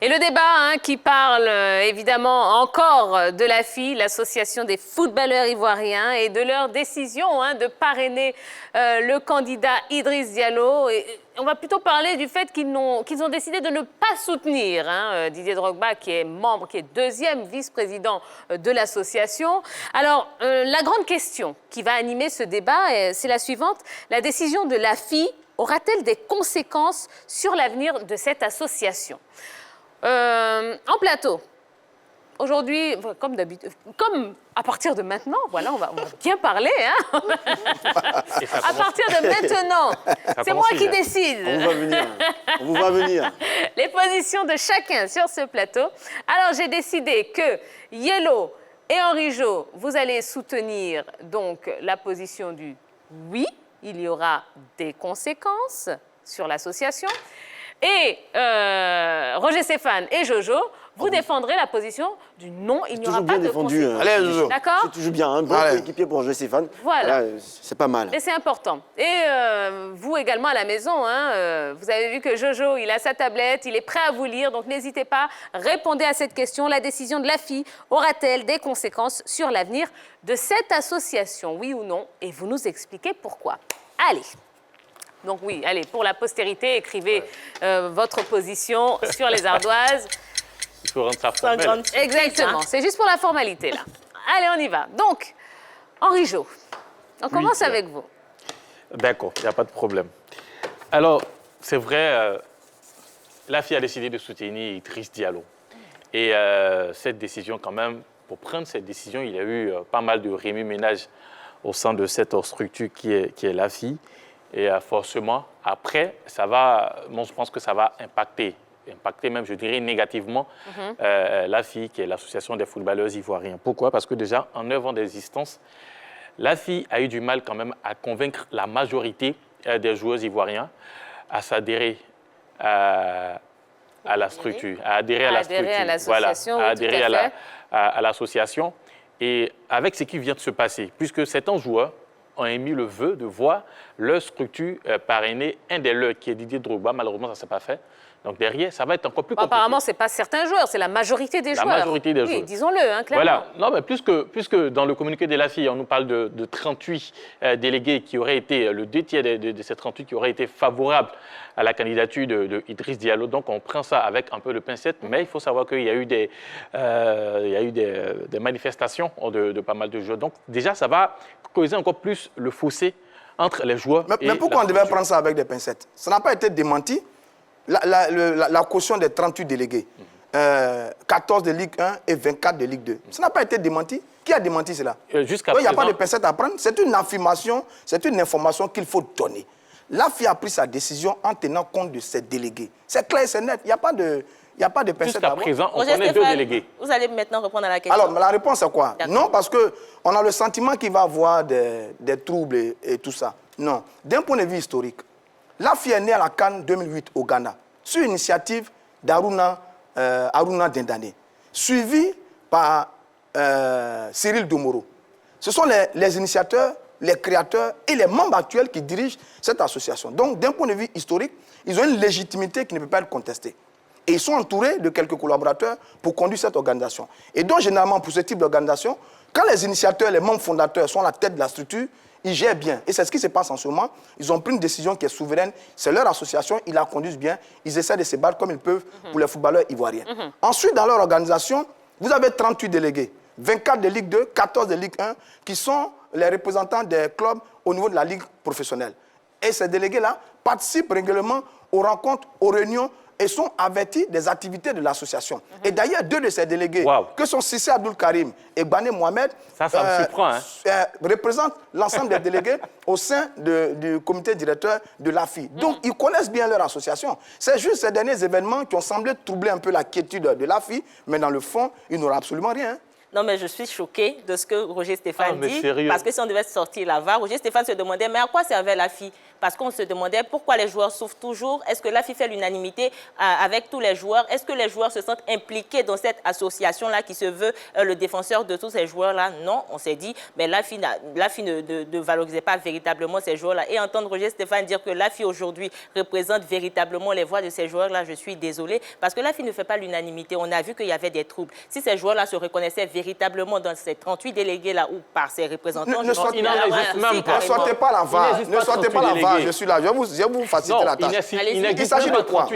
Et le débat qui parle évidemment encore de l'AFI, l'association des footballeurs ivoiriens, et de leur décision de parrainer le candidat Idriss Diallo. Et on va plutôt parler du fait qu'ils ont décidé de ne pas soutenir Didier Drogba, qui est membre, qui est deuxième vice-président de l'association. Alors, la grande question qui va animer ce débat, c'est la suivante. La décision de l'AFI aura-t-elle des conséquences sur l'avenir de cette association ? En plateau, aujourd'hui, comme d'habitude, comme à partir de maintenant, voilà, on va bien parler. À partir de maintenant, c'est moi qui décide. On vous va venir. On vous va venir. Les positions de chacun sur ce plateau. Alors, j'ai décidé que Yellow et Henri Jo, vous allez soutenir donc la position du oui. Il y aura des conséquences sur l'association. Et Roger Stéphane et Jojo, vous défendrez la position du non, il n'y aura pas de conséquences. Allez, Jojo. D'accord ? C'est toujours bien, un bon équipier pour Roger Stéphane. Voilà. C'est pas mal. Et c'est important. Et vous également à la maison, vous avez vu que Jojo, il a sa tablette, il est prêt à vous lire, donc n'hésitez pas, répondez à cette question. La décision de l'AFI aura-t-elle des conséquences sur l'avenir de cette association, oui ou non? Et vous nous expliquez pourquoi. Allez. Donc oui, allez, pour la postérité, écrivez votre position sur les ardoises. Il faut rendre ça formel. Exactement, c'est juste pour la formalité, là. Allez, on y va. Donc, Henri Jo, on commence avec vous. D'accord, il n'y a pas de problème. Alors, c'est vrai, l'AFI a décidé de soutenir Idriss Diallo. Et cette décision, quand même, pour prendre cette décision, il y a eu pas mal de remue-ménage au sein de cette structure qui est l'AFI. Et forcément, après, moi, je pense que ça va impacter même, je dirais, négativement l'AFI, qui est l'Association des footballeurs ivoiriens. Pourquoi? Parce que déjà, en 9 ans d'existence, l'AFI a eu du mal quand même à convaincre la majorité des joueurs ivoiriens à s'adhérer à la structure, à adhérer à la structure, à adhérer à l'association. Et avec ce qui vient de se passer, puisque certains joueurs ont émis le vœu de voir leur structure parrainer un des leurs, qui est Didier Drogba. Malheureusement, ça ne s'est pas fait. Donc derrière, ça va être encore plus compliqué. Apparemment, ce n'est pas certains joueurs, c'est la majorité des joueurs. La majorité des joueurs. Oui, disons-le, clairement. Voilà. Non, mais puisque dans le communiqué de l'AFI, on nous parle de 38 délégués qui auraient été, le 2 tiers de ces 38 qui auraient été favorables à la candidature de Idriss Diallo. Donc on prend ça avec un peu de pincette, mais il faut savoir qu'il y a eu des manifestations de pas mal de joueurs. Donc déjà, ça va causer encore plus le fossé entre les joueurs mais pourquoi on devait prendre ça avec des pincettes? Ça n'a pas été démenti. La caution des 38 délégués, 14 de Ligue 1 et 24 de Ligue 2. Ça n'a pas été démenti. Qui a démenti cela? Jusqu'à présent, il n'y a pas de présent... pincettes à prendre. C'est une affirmation, c'est une information qu'il faut donner. L'AFI a pris sa décision en tenant compte de ses délégués. C'est clair, c'est net. Il n'y a pas de pincettes à prendre. Jusqu'à présent, on connaît 2 délégués. Vous allez maintenant répondre à la question. Alors, la réponse est quoi? Non, parce qu'on a le sentiment qu'il va y avoir des troubles et tout ça. Non. D'un point de vue historique, l'AFI est née à la CAN 2008 au Ghana, sur initiative d'Aruna Dindane, suivi par Cyril Domoro. Ce sont les initiateurs, les créateurs et les membres actuels qui dirigent cette association. Donc, d'un point de vue historique, ils ont une légitimité qui ne peut pas être contestée. Et ils sont entourés de quelques collaborateurs pour conduire cette organisation. Et donc, généralement, pour ce type d'organisation, quand les initiateurs, les membres fondateurs sont à la tête de la structure, ils gèrent bien. Et c'est ce qui se passe en ce moment. Ils ont pris une décision qui est souveraine. C'est leur association, ils la conduisent bien. Ils essaient de se battre comme ils peuvent pour les footballeurs ivoiriens. Ensuite, dans leur organisation, vous avez 38 délégués. 24 de Ligue 2, 14 de Ligue 1, qui sont les représentants des clubs au niveau de la Ligue professionnelle. Et ces délégués-là participent régulièrement aux rencontres, aux réunions, et sont avertis des activités de l'association. Et d'ailleurs, 2 de ces délégués, que sont Sissé Abdoul Karim et Bané Mohamed, ça me surprend, représentent l'ensemble des délégués au sein du comité directeur de l'AFI. Donc, ils connaissent bien leur association. C'est juste ces derniers événements qui ont semblé troubler un peu la quiétude de l'AFI, mais dans le fond, ils n'auront absolument rien. Non, mais je suis choquée de ce que Roger Stéphane dit. Sérieux? Parce que si on devait sortir la VAR, Roger Stéphane se demandait, mais à quoi servait l'AFI? parce qu'on se demandait pourquoi les joueurs souffrent toujours. Est-ce que l'AFI fait l'unanimité avec tous les joueurs? Est-ce que les joueurs se sentent impliqués dans cette association-là qui se veut le défenseur de tous ces joueurs-là? Non, on s'est dit, mais l'AFI ne valorisait pas véritablement ces joueurs-là. Et entendre Roger Stéphane dire que l'AFI aujourd'hui représente véritablement les voix de ces joueurs-là, je suis désolée, parce que l'AFI ne fait pas l'unanimité. On a vu qu'il y avait des troubles. Si ces joueurs-là se reconnaissaient véritablement dans ces 38 délégués-là ou par ces représentants, ne sortez pas la VAR. Ne sortez pas la VAR, je suis là. Je vais vous faciliter la tâche. Il s'agit de quoi?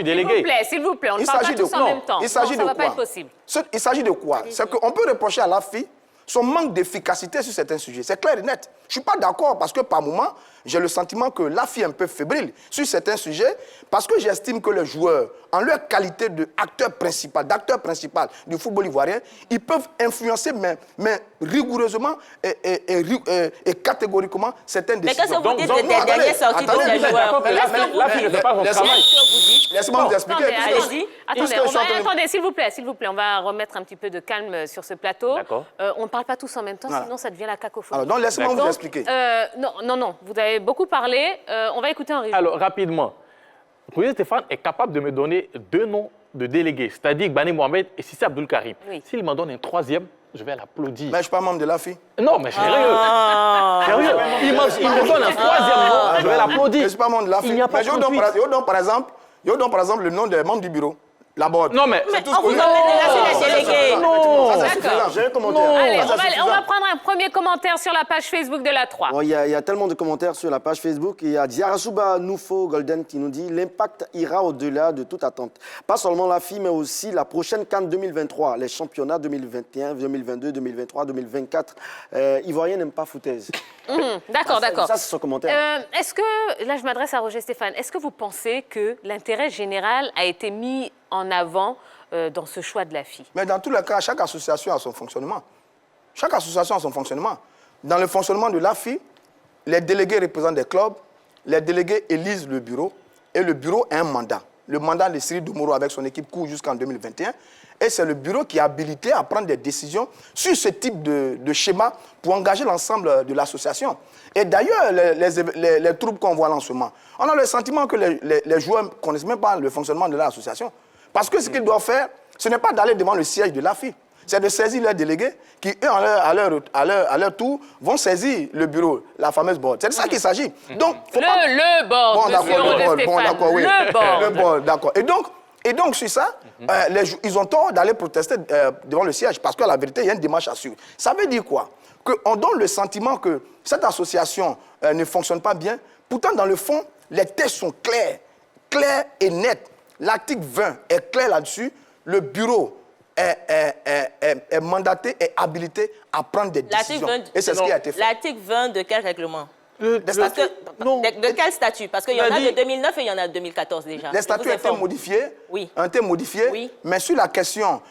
S'il vous plaît, on ne parle pas tous en même temps. Ça ne va pas être possible. Il s'agit de quoi? C'est qu'on peut reprocher à l'AFI son manque d'efficacité sur certains sujets. C'est clair et net. Je ne suis pas d'accord parce que par moment, j'ai le sentiment que l'AFI est un peu fébrile sur certains sujets parce que j'estime que les joueurs, en leur qualité d'acteur principal du football ivoirien, ils peuvent influencer, mais rigoureusement et catégoriquement certaines décisions. Mais quand vous dites des dernières sorties de ces joueurs, l'AFI ne fait pas son travail. Laissez-moi vous expliquer. Attendez, s'il vous plaît, on va remettre un petit peu de calme sur ce plateau. On ne parle pas tous en même temps, sinon ça devient la cacophonie. Alors, donc laissez-moi vous expliquer. Non, vous avez beaucoup parlé. On va écouter Henri. Alors, rapidement, Roger Stéphane est capable de me donner 2 noms de délégués, c'est-à-dire Bani Mohamed et Sissi Abdul Karim. Oui. S'il m'en donne un 3e, je vais l'applaudir. Mais je ne suis pas membre de l'AFI. Non, mais sérieux. Sérieux. Il me donne un 3e nom, je vais l'applaudir. Je ne suis pas membre de l'AFI. Il n'y a pas mais je donne par exemple le nom des membres du bureau. La board. Non, mais c'est tout on vous a donné les délégués. Non. Ça, c'est suffisant. J'ai un commentaire. Allez, on va prendre un premier commentaire sur la page Facebook de la 3. Il y a tellement de commentaires sur la page Facebook. Il y a Diarasuba Noufo Golden qui nous dit « L'impact ira au-delà de toute attente. Pas seulement la FI, mais aussi la prochaine CAN 2023, les championnats 2021, 2022, 2023, 2024. Ivoiriens n'aiment pas foutaise. » D'accord. Ça, c'est son commentaire. Est-ce que, là je m'adresse à Roger Stéphane, est-ce que vous pensez que l'intérêt général a été mis en avant dans ce choix de la FI? Mais dans tous les cas, chaque association a son fonctionnement. Chaque association a son fonctionnement. Dans le fonctionnement de l'AFI, les délégués représentent des clubs, les délégués élisent le bureau et le bureau a un mandat. Le mandat de Cyril Doumourou avec son équipe court jusqu'en 2021 et c'est le bureau qui est habilité à prendre des décisions sur ce type de schéma pour engager l'ensemble de l'association. Et d'ailleurs, les troubles qu'on voit là en ce moment, on a le sentiment que les joueurs ne connaissent même pas le fonctionnement de l'association. Parce que ce qu'ils doivent faire, ce n'est pas d'aller devant le siège de l'AFI, c'est de saisir leurs délégués qui, eux, à leur tour, vont saisir le bureau, la fameuse board. C'est de ça qu'il s'agit. Donc, le board, le board, d'accord. Et donc, sur ça, ils ont tort d'aller protester devant le siège parce que la vérité, il y a une démarche à suivre. Ça veut dire quoi? Qu'on donne le sentiment que cette association ne fonctionne pas bien. Pourtant, dans le fond, les textes sont clairs et nets. L'article 20 est clair là-dessus. Le bureau est mandaté et habilité à prendre des décisions. Et c'est ce qui a été fait. L'article 20 de quel règlement? De quel statut? Parce qu'il y en a de 2009 et il y en a de 2014 déjà. Les statuts ont été modifiés, Oui. Mais sur la question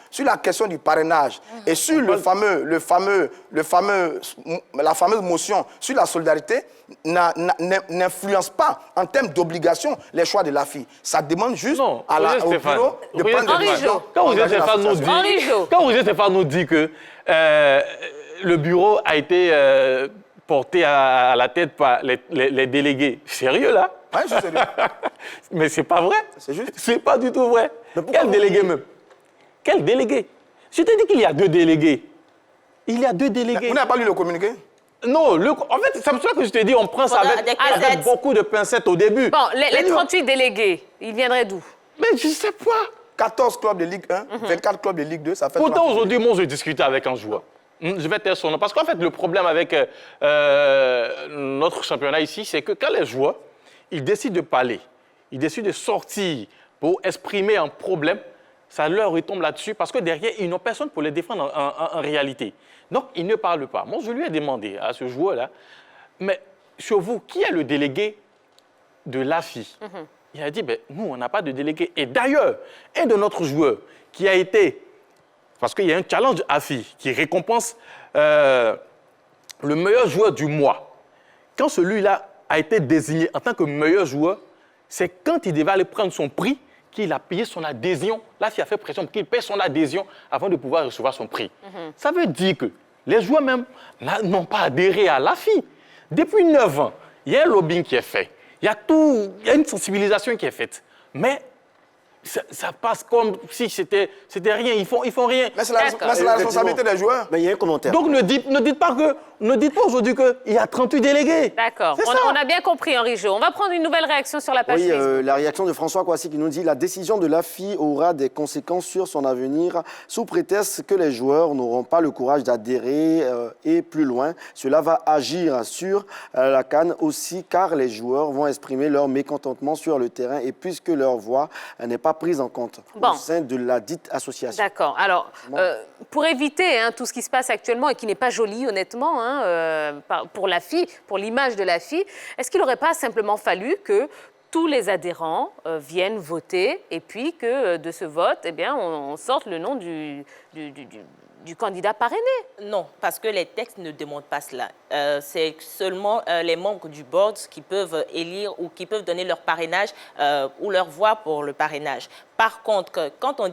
du parrainage et sur la fameuse motion sur la solidarité n'influence pas en termes d'obligation les choix de l'AFI. Ça demande juste au bureau de prendre des décisions. Quand Roger Stéphane nous dit que le bureau a été porté à la tête par les délégués. Sérieux, là? Oui, je suis sérieux. Mais c'est pas vrai. C'est juste. C'est pas du tout vrai. Quel délégué même? Quel délégué? Je t'ai dit qu'il y a 2 délégués. Il y a 2 délégués. Vous n'avez pas lu le communiqué? Non, en fait, c'est pour ça que je te dis, on prend ça avec beaucoup de pincettes au début. Bon, les 38 délégués, ils viendraient d'où? Mais je sais pas. 14 clubs de Ligue 1, 24 clubs de Ligue 2, ça fait... Pourtant, aujourd'hui, moi, j'ai discuté avec un joueur. Je vais taire son nom. Parce qu'en fait, le problème avec notre championnat ici, c'est que quand les joueurs, ils décident de parler, ils décident de sortir pour exprimer un problème, ça leur retombe là-dessus parce que derrière, ils n'ont personne pour les défendre en réalité. Donc, ils ne parlent pas. Moi, je lui ai demandé à ce joueur-là, mais chez vous, qui est le délégué de l'AFI? Il a dit, ben, nous, on n'a pas de délégué. Et d'ailleurs, un de notre joueur qui a été... Parce qu'il y a un challenge AFI qui récompense le meilleur joueur du mois. Quand celui-là a été désigné en tant que meilleur joueur, c'est quand il devait aller prendre son prix qu'il a payé son adhésion. L'AFI a fait pression pour qu'il paye son adhésion avant de pouvoir recevoir son prix. Ça veut dire que les joueurs même n'ont pas adhéré à l'AFI. Depuis 9 ans, il y a un lobbying qui est fait. Il y a tout, il y a une sensibilisation qui est faite. Mais ça passe comme si c'était rien. Ils font rien. Mais c'est la responsabilité des joueurs. Mais il y a un commentaire. Donc ne dites pas aujourd'hui qu'il y a 38 délégués. D'accord. On a bien compris, Henri Jo. On va prendre une nouvelle réaction sur la page Oui, Facebook. la réaction de François Kouassi qui nous dit « La décision de l'AFI aura des conséquences sur son avenir sous prétexte que les joueurs n'auront pas le courage d'adhérer et plus loin. Cela va agir sur la CAN aussi car les joueurs vont exprimer leur mécontentement sur le terrain et puisque leur voix n'est pas prise en compte au sein de la dite association. » D'accord. Alors, pour éviter tout ce qui se passe actuellement et qui n'est pas joli, honnêtement, pour la FI, pour l'image de la FI, est-ce qu'il n'aurait pas simplement fallu que tous les adhérents viennent voter et puis que de ce vote, eh bien, on sorte le nom du candidat parrainé? Non, parce que les textes ne demandent pas cela. C'est seulement les membres du board qui peuvent élire ou qui peuvent donner leur parrainage ou leur voix pour le parrainage. Par contre, quand on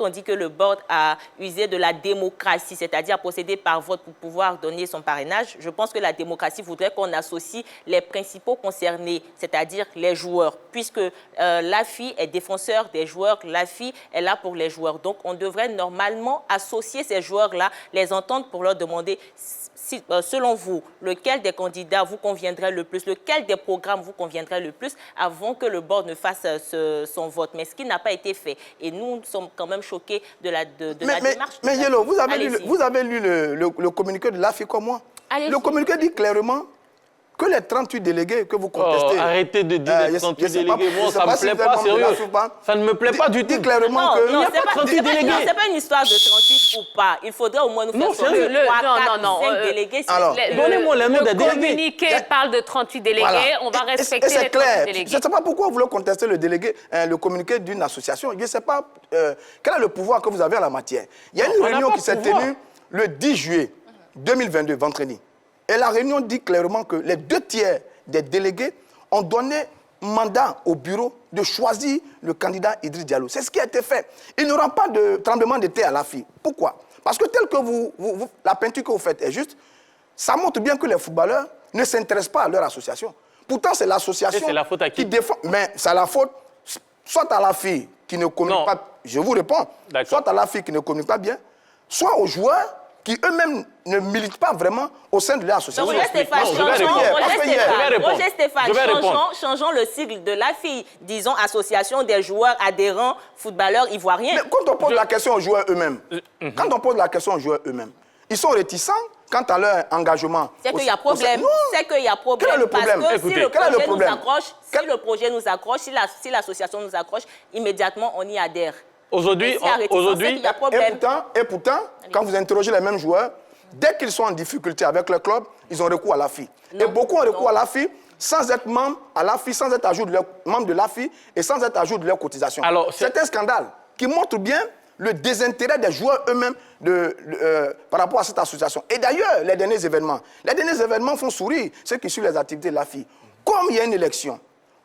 dit que le board a usé de la démocratie, c'est-à-dire procéder par vote pour pouvoir donner son parrainage, je pense que la démocratie voudrait qu'on associe les principaux concernés, c'est-à-dire les joueurs, puisque l'AFI est défenseur des joueurs, l'AFI est là pour les joueurs. Donc, on devrait normalement associer ces joueurs-là, les entendre pour leur demander, selon vous, lequel des candidats vous conviendrait le plus, lequel des programmes vous conviendrait le plus avant que le board ne fasse son vote. Mais ce qui n'a pas été fait. Et nous sommes quand même choqués de la démarche. Mais Yellow, vous avez lu le communiqué de l'AFI comme moi. Le communiqué dit clairement que les 38 délégués que vous contestez... arrêtez de dire les 38 délégués. Moi, ça ne me plaît pas, sérieux. Ça ne me plaît pas du tout. Dit clairement que... Non, il n'y a pas 38 délégués. Non, ce n'est pas une histoire de 38 ou pas. Il faudrait au moins nous faire sortir 3, 4, 5 délégués. Donnez-moi le nom des délégués. Le communiqué parle de 38 délégués. Voilà. On va respecter les 38 délégués. Je ne sais pas pourquoi vous voulez contester le communiqué d'une association. Je ne sais pas quel est le pouvoir que vous avez en la matière. Il y a une réunion qui s'est tenue le 10 juillet 2022, vendredi. Et la réunion dit clairement que les 2 tiers des délégués ont donné mandat au bureau de choisir le candidat Idriss Diallo. C'est ce qui a été fait. Il n'y aura pas de tremblement de terre à l'AFI. Pourquoi? Parce que tel que la peinture que vous faites est juste, ça montre bien que les footballeurs ne s'intéressent pas à leur association. Pourtant, c'est l'association qui défend. Mais c'est la faute soit à l'AFI qui ne communique pas, je vous réponds, soit à l'AFI qui ne communique pas bien, soit aux joueurs qui eux-mêmes ne militent pas vraiment au sein de l'association. Roger Stéphane, changeons le sigle de l'AFI. Disons association des joueurs adhérents footballeurs ivoiriens. Mais quand on pose la question aux joueurs eux-mêmes, ils sont réticents quant à leur engagement. C'est qu'il y a problème. C'est qu'il y a problème. Quel est le problème? Parce que si le projet nous accroche, si l'association nous accroche, immédiatement on y adhère. Aujourd'hui, et pourtant, quand vous interrogez les mêmes joueurs, dès qu'ils sont en difficulté avec leur club, ils ont recours à l'AFI. Et beaucoup ont recours à l'AFI sans être membre à l'AFI, sans être membre de l'AFI et sans être ajout de leur cotisation. C'est un scandale qui montre bien le désintérêt des joueurs eux-mêmes par rapport à cette association. Et d'ailleurs, les derniers événements font sourire ceux qui suivent les activités de l'AFI. Comme il y a une élection,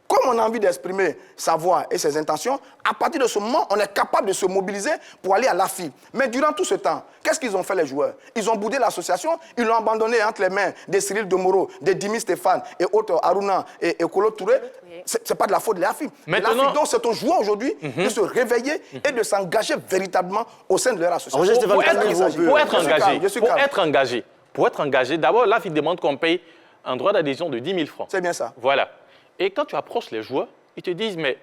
comme on a envie d'exprimer sa voix et ses intentions, à partir de ce moment, on est capable de se mobiliser pour aller à l'AFI. Mais durant tout ce temps, qu'est-ce qu'ils ont fait les joueurs? Ils ont boudé l'association, ils l'ont abandonné entre les mains des Cyril Demoro, des Dimi Stéphane et autres, Aruna et Kolo Touré. Ce n'est pas de la faute de l'AFI. Donc c'est aux joueurs aujourd'hui de se réveiller et de s'engager véritablement au sein de leur association. Pour être engagé, d'abord, l'AFI demande qu'on paye un droit d'adhésion de 10 000 francs. C'est bien ça. Voilà. Et quand tu approches les joueurs, ils te disent, mais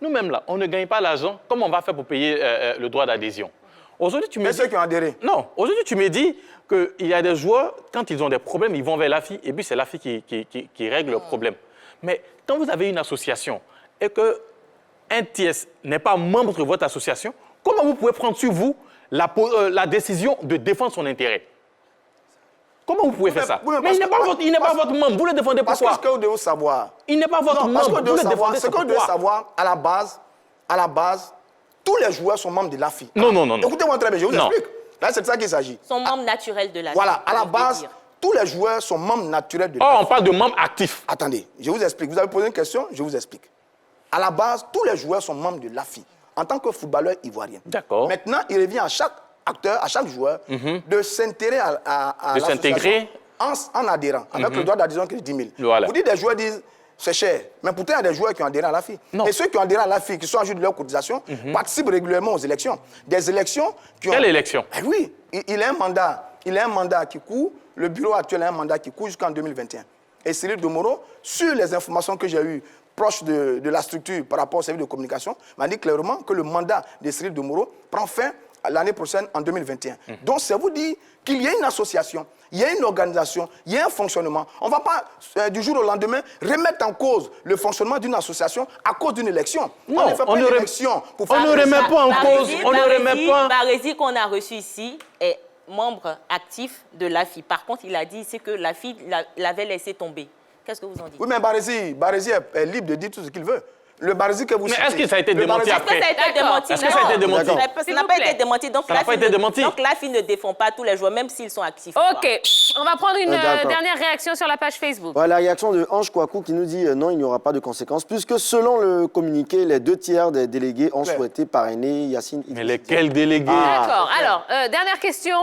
nous-mêmes là, on ne gagne pas l'argent, comment on va faire pour payer le droit d'adhésion? Aujourd'hui, tu me dis... ceux qui ont adhéré. Non, aujourd'hui, tu me dis qu'il y a des joueurs, quand ils ont des problèmes, ils vont vers l'AFI, et puis c'est l'AFI qui règle leurs problèmes. Mais quand vous avez une association et qu'un TS n'est pas membre de votre association, comment vous pouvez prendre sur vous la décision de défendre son intérêt? Comment vous pouvez faire ça? Mais il n'est pas votre membre, vous le défendez pourquoi? Parce que ce que vous devez savoir... Il n'est pas votre membre, vous le défendez pourquoi? Ce que vous devez savoir, à la base, tous les joueurs sont membres de l'AFI. Non. Écoutez-moi très bien, je vous explique. Là, c'est de ça qu'il s'agit. Sont membres naturels de l'AFI. Voilà, à la base, tous les joueurs sont membres naturels de l'AFI. Oh, on parle de membres actifs. Attendez, je vous explique. Vous avez posé une question, je vous explique. À la base, tous les joueurs sont membres de l'AFI, en tant que footballeur ivoirien. D'accord. Maintenant, il revient à chaque acteur, à chaque joueur, de s'intégrer à de s'intégrer en adhérant, avec le droit d'adhésion qui est 10 000. Voilà. Vous dites, des joueurs disent, c'est cher. Mais pourtant, il y a des joueurs qui ont adhéré à la FI. Non. Et ceux qui ont adhéré à la FI, qui sont en jeu de leur cotisation, participent régulièrement aux élections. Des élections qui ont... Quelle élection? Eh oui, il a un mandat. Il a un mandat qui court. Le bureau actuel a un mandat qui court jusqu'en 2021. Et Cyril Domoro, sur les informations que j'ai eues proches de la structure par rapport au service de communication, m'a dit clairement que le mandat de Cyril Domoro prend fin l'année prochaine, en 2021. Donc, c'est vous dire qu'il y a une association, il y a une organisation, il y a un fonctionnement. On ne va pas, du jour au lendemain, remettre en cause le fonctionnement d'une association à cause d'une élection. Non, on ne fait pas une élection pour faire... On ne remet pas en cause, on ne remet pas... Barézy, qu'on a reçu ici, est membre actif de l'AFI. Par contre, il a dit ici que l'AFI l'avait laissé tomber. Qu'est-ce que vous en dites? Oui, mais Barézy est libre de dire tout ce qu'il veut. Le Barézy que vous Mais citez... est-ce que ça a été démenti après? Est-ce que ça a été démenti? Est-ce que ça a été démenti? Ça n'a pas été démenti. Donc, Ça n'a pas été démenti. Donc, l'AFI ne défend pas tous les joueurs, même s'ils sont actifs. OK. On va prendre une D'accord. dernière réaction sur la page Facebook. Voilà, la réaction de Ange Kouakou qui nous dit non, il n'y aura pas de conséquences, puisque selon le communiqué, les 2/3 des délégués ont Ouais. souhaité parrainer Yacine Idriss. Mais lesquels délégués? D'accord. Alors, dernière question.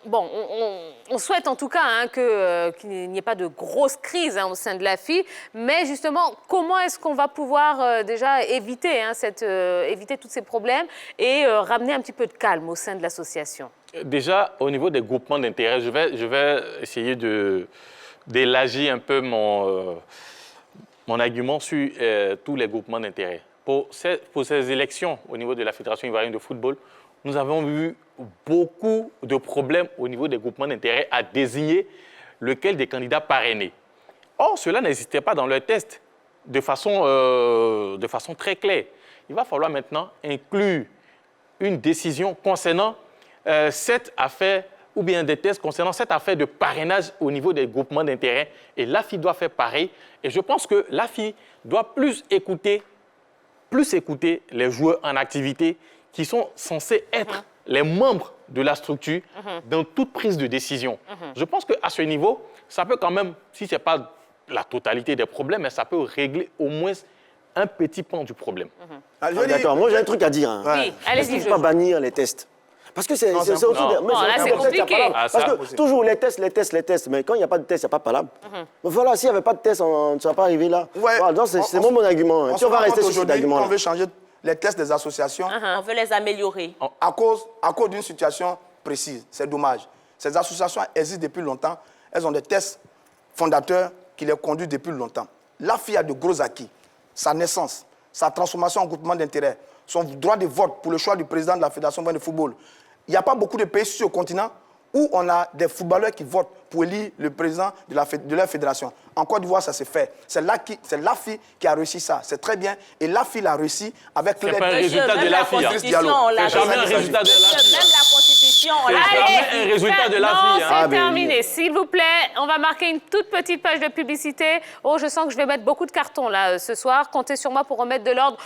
Bon, on souhaite en tout cas qu'il n'y ait pas de grosse crise au sein de l'AFI, mais justement, comment est-ce qu'on va pouvoir déjà éviter, éviter tous ces problèmes et ramener un petit peu de calme au sein de l'association? Déjà, au niveau des groupements d'intérêt, je vais essayer d'élargir un peu mon argument sur tous les groupements d'intérêt. Pour ces élections au niveau de la Fédération ivoirienne de football, nous avons vu beaucoup de problèmes au niveau des groupements d'intérêt à désigner lequel des candidats parrainés. Or, cela n'existait pas dans leur test de façon très claire. Il va falloir maintenant inclure une décision concernant cette affaire ou bien des tests concernant cette affaire de parrainage au niveau des groupements d'intérêt. Et l'AFI doit faire pareil. Et je pense que l'AFI doit plus écouter les joueurs en activité qui sont censés être les membres de la structure dans toute prise de décision. Je pense qu'à ce niveau, ça peut quand même, si ce n'est pas la totalité des problèmes, mais ça peut régler au moins un petit pan du problème. D'accord, moi j'ai un truc à dire. Hein. Oui, Est-ce allez-y, qu'il ne faut Jojo. pas bannir les tests? Parce que c'est Non, c'est aussi... impossible. Non, là, c'est compliqué. Parce que toujours les tests, mais quand il n'y a pas de test, il n'y a pas de palabre. Mais voilà, s'il n'y avait pas de test, on ne serait pas arrivé là. Ouais. Voilà, donc c'est mon argument. Hein. On Si on va rester sur cet aujourd'hui, argument. on veut changer les tests des associations On veut les améliorer. à cause d'une situation précise. C'est dommage. Ces associations existent depuis longtemps. Elles ont des tests fondateurs qui les conduisent depuis longtemps. L'AFI a de gros acquis. Sa naissance, sa transformation en groupement d'intérêt, son droit de vote pour le choix du président de la Fédération de football. Il n'y a pas beaucoup de pays sur le continent où on a des footballeurs qui votent pour élire le président de leur fédération. En Côte d'Ivoire, ça s'est fait. C'est l'AFI qui a réussi ça. C'est très bien. Et l'AFI l'a réussi avec les... pas un résultat de Même l'AFI, hein. la Constitution, on l'a C'est jamais un réussi. résultat de l'AFI. Même la Constitution, on l'a C'est réussi. jamais un résultat de Non, l'AFI. c'est Hein. terminé. S'il vous plaît, on va marquer une toute petite page de publicité. Oh, je sens que je vais mettre beaucoup de cartons là ce soir. Comptez sur moi pour remettre de l'ordre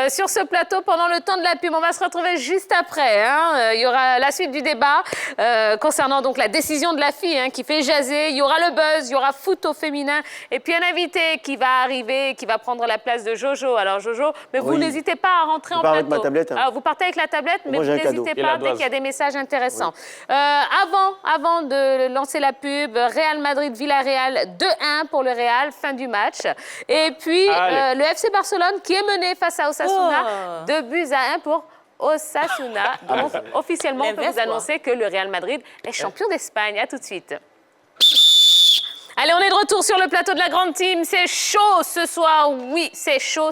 sur ce plateau pendant le temps de la pub. On va se retrouver juste après. Hein. Il y aura la suite du débat concernant donc la décision de l'AFI qui fait jaser. Il y aura le buzz, il y aura foot au féminin et puis un invité qui va arriver, qui va prendre la place de Jojo. Alors Jojo, mais vous Oui. n'hésitez pas à rentrer en pars plateau. avec ma tablette, hein. Alors, vous partez avec la tablette, mais Moi, vous j'ai un cadeau. n'hésitez Et pas la dès dose. qu'il y a des messages intéressants. Avant de lancer la pub, Real Madrid-Villarreal 2-1 pour le Real, fin du match. Et puis Allez. le FC Barcelone qui est mené face à Osasuna, 2-1 pour Osasuna. Donc officiellement, on peut L'inverse, vous annoncer que le Real Madrid est champion d'Espagne. À tout de suite. Allez, on est de retour sur le plateau de la grande team. C'est chaud ce soir. Oui, c'est chaud,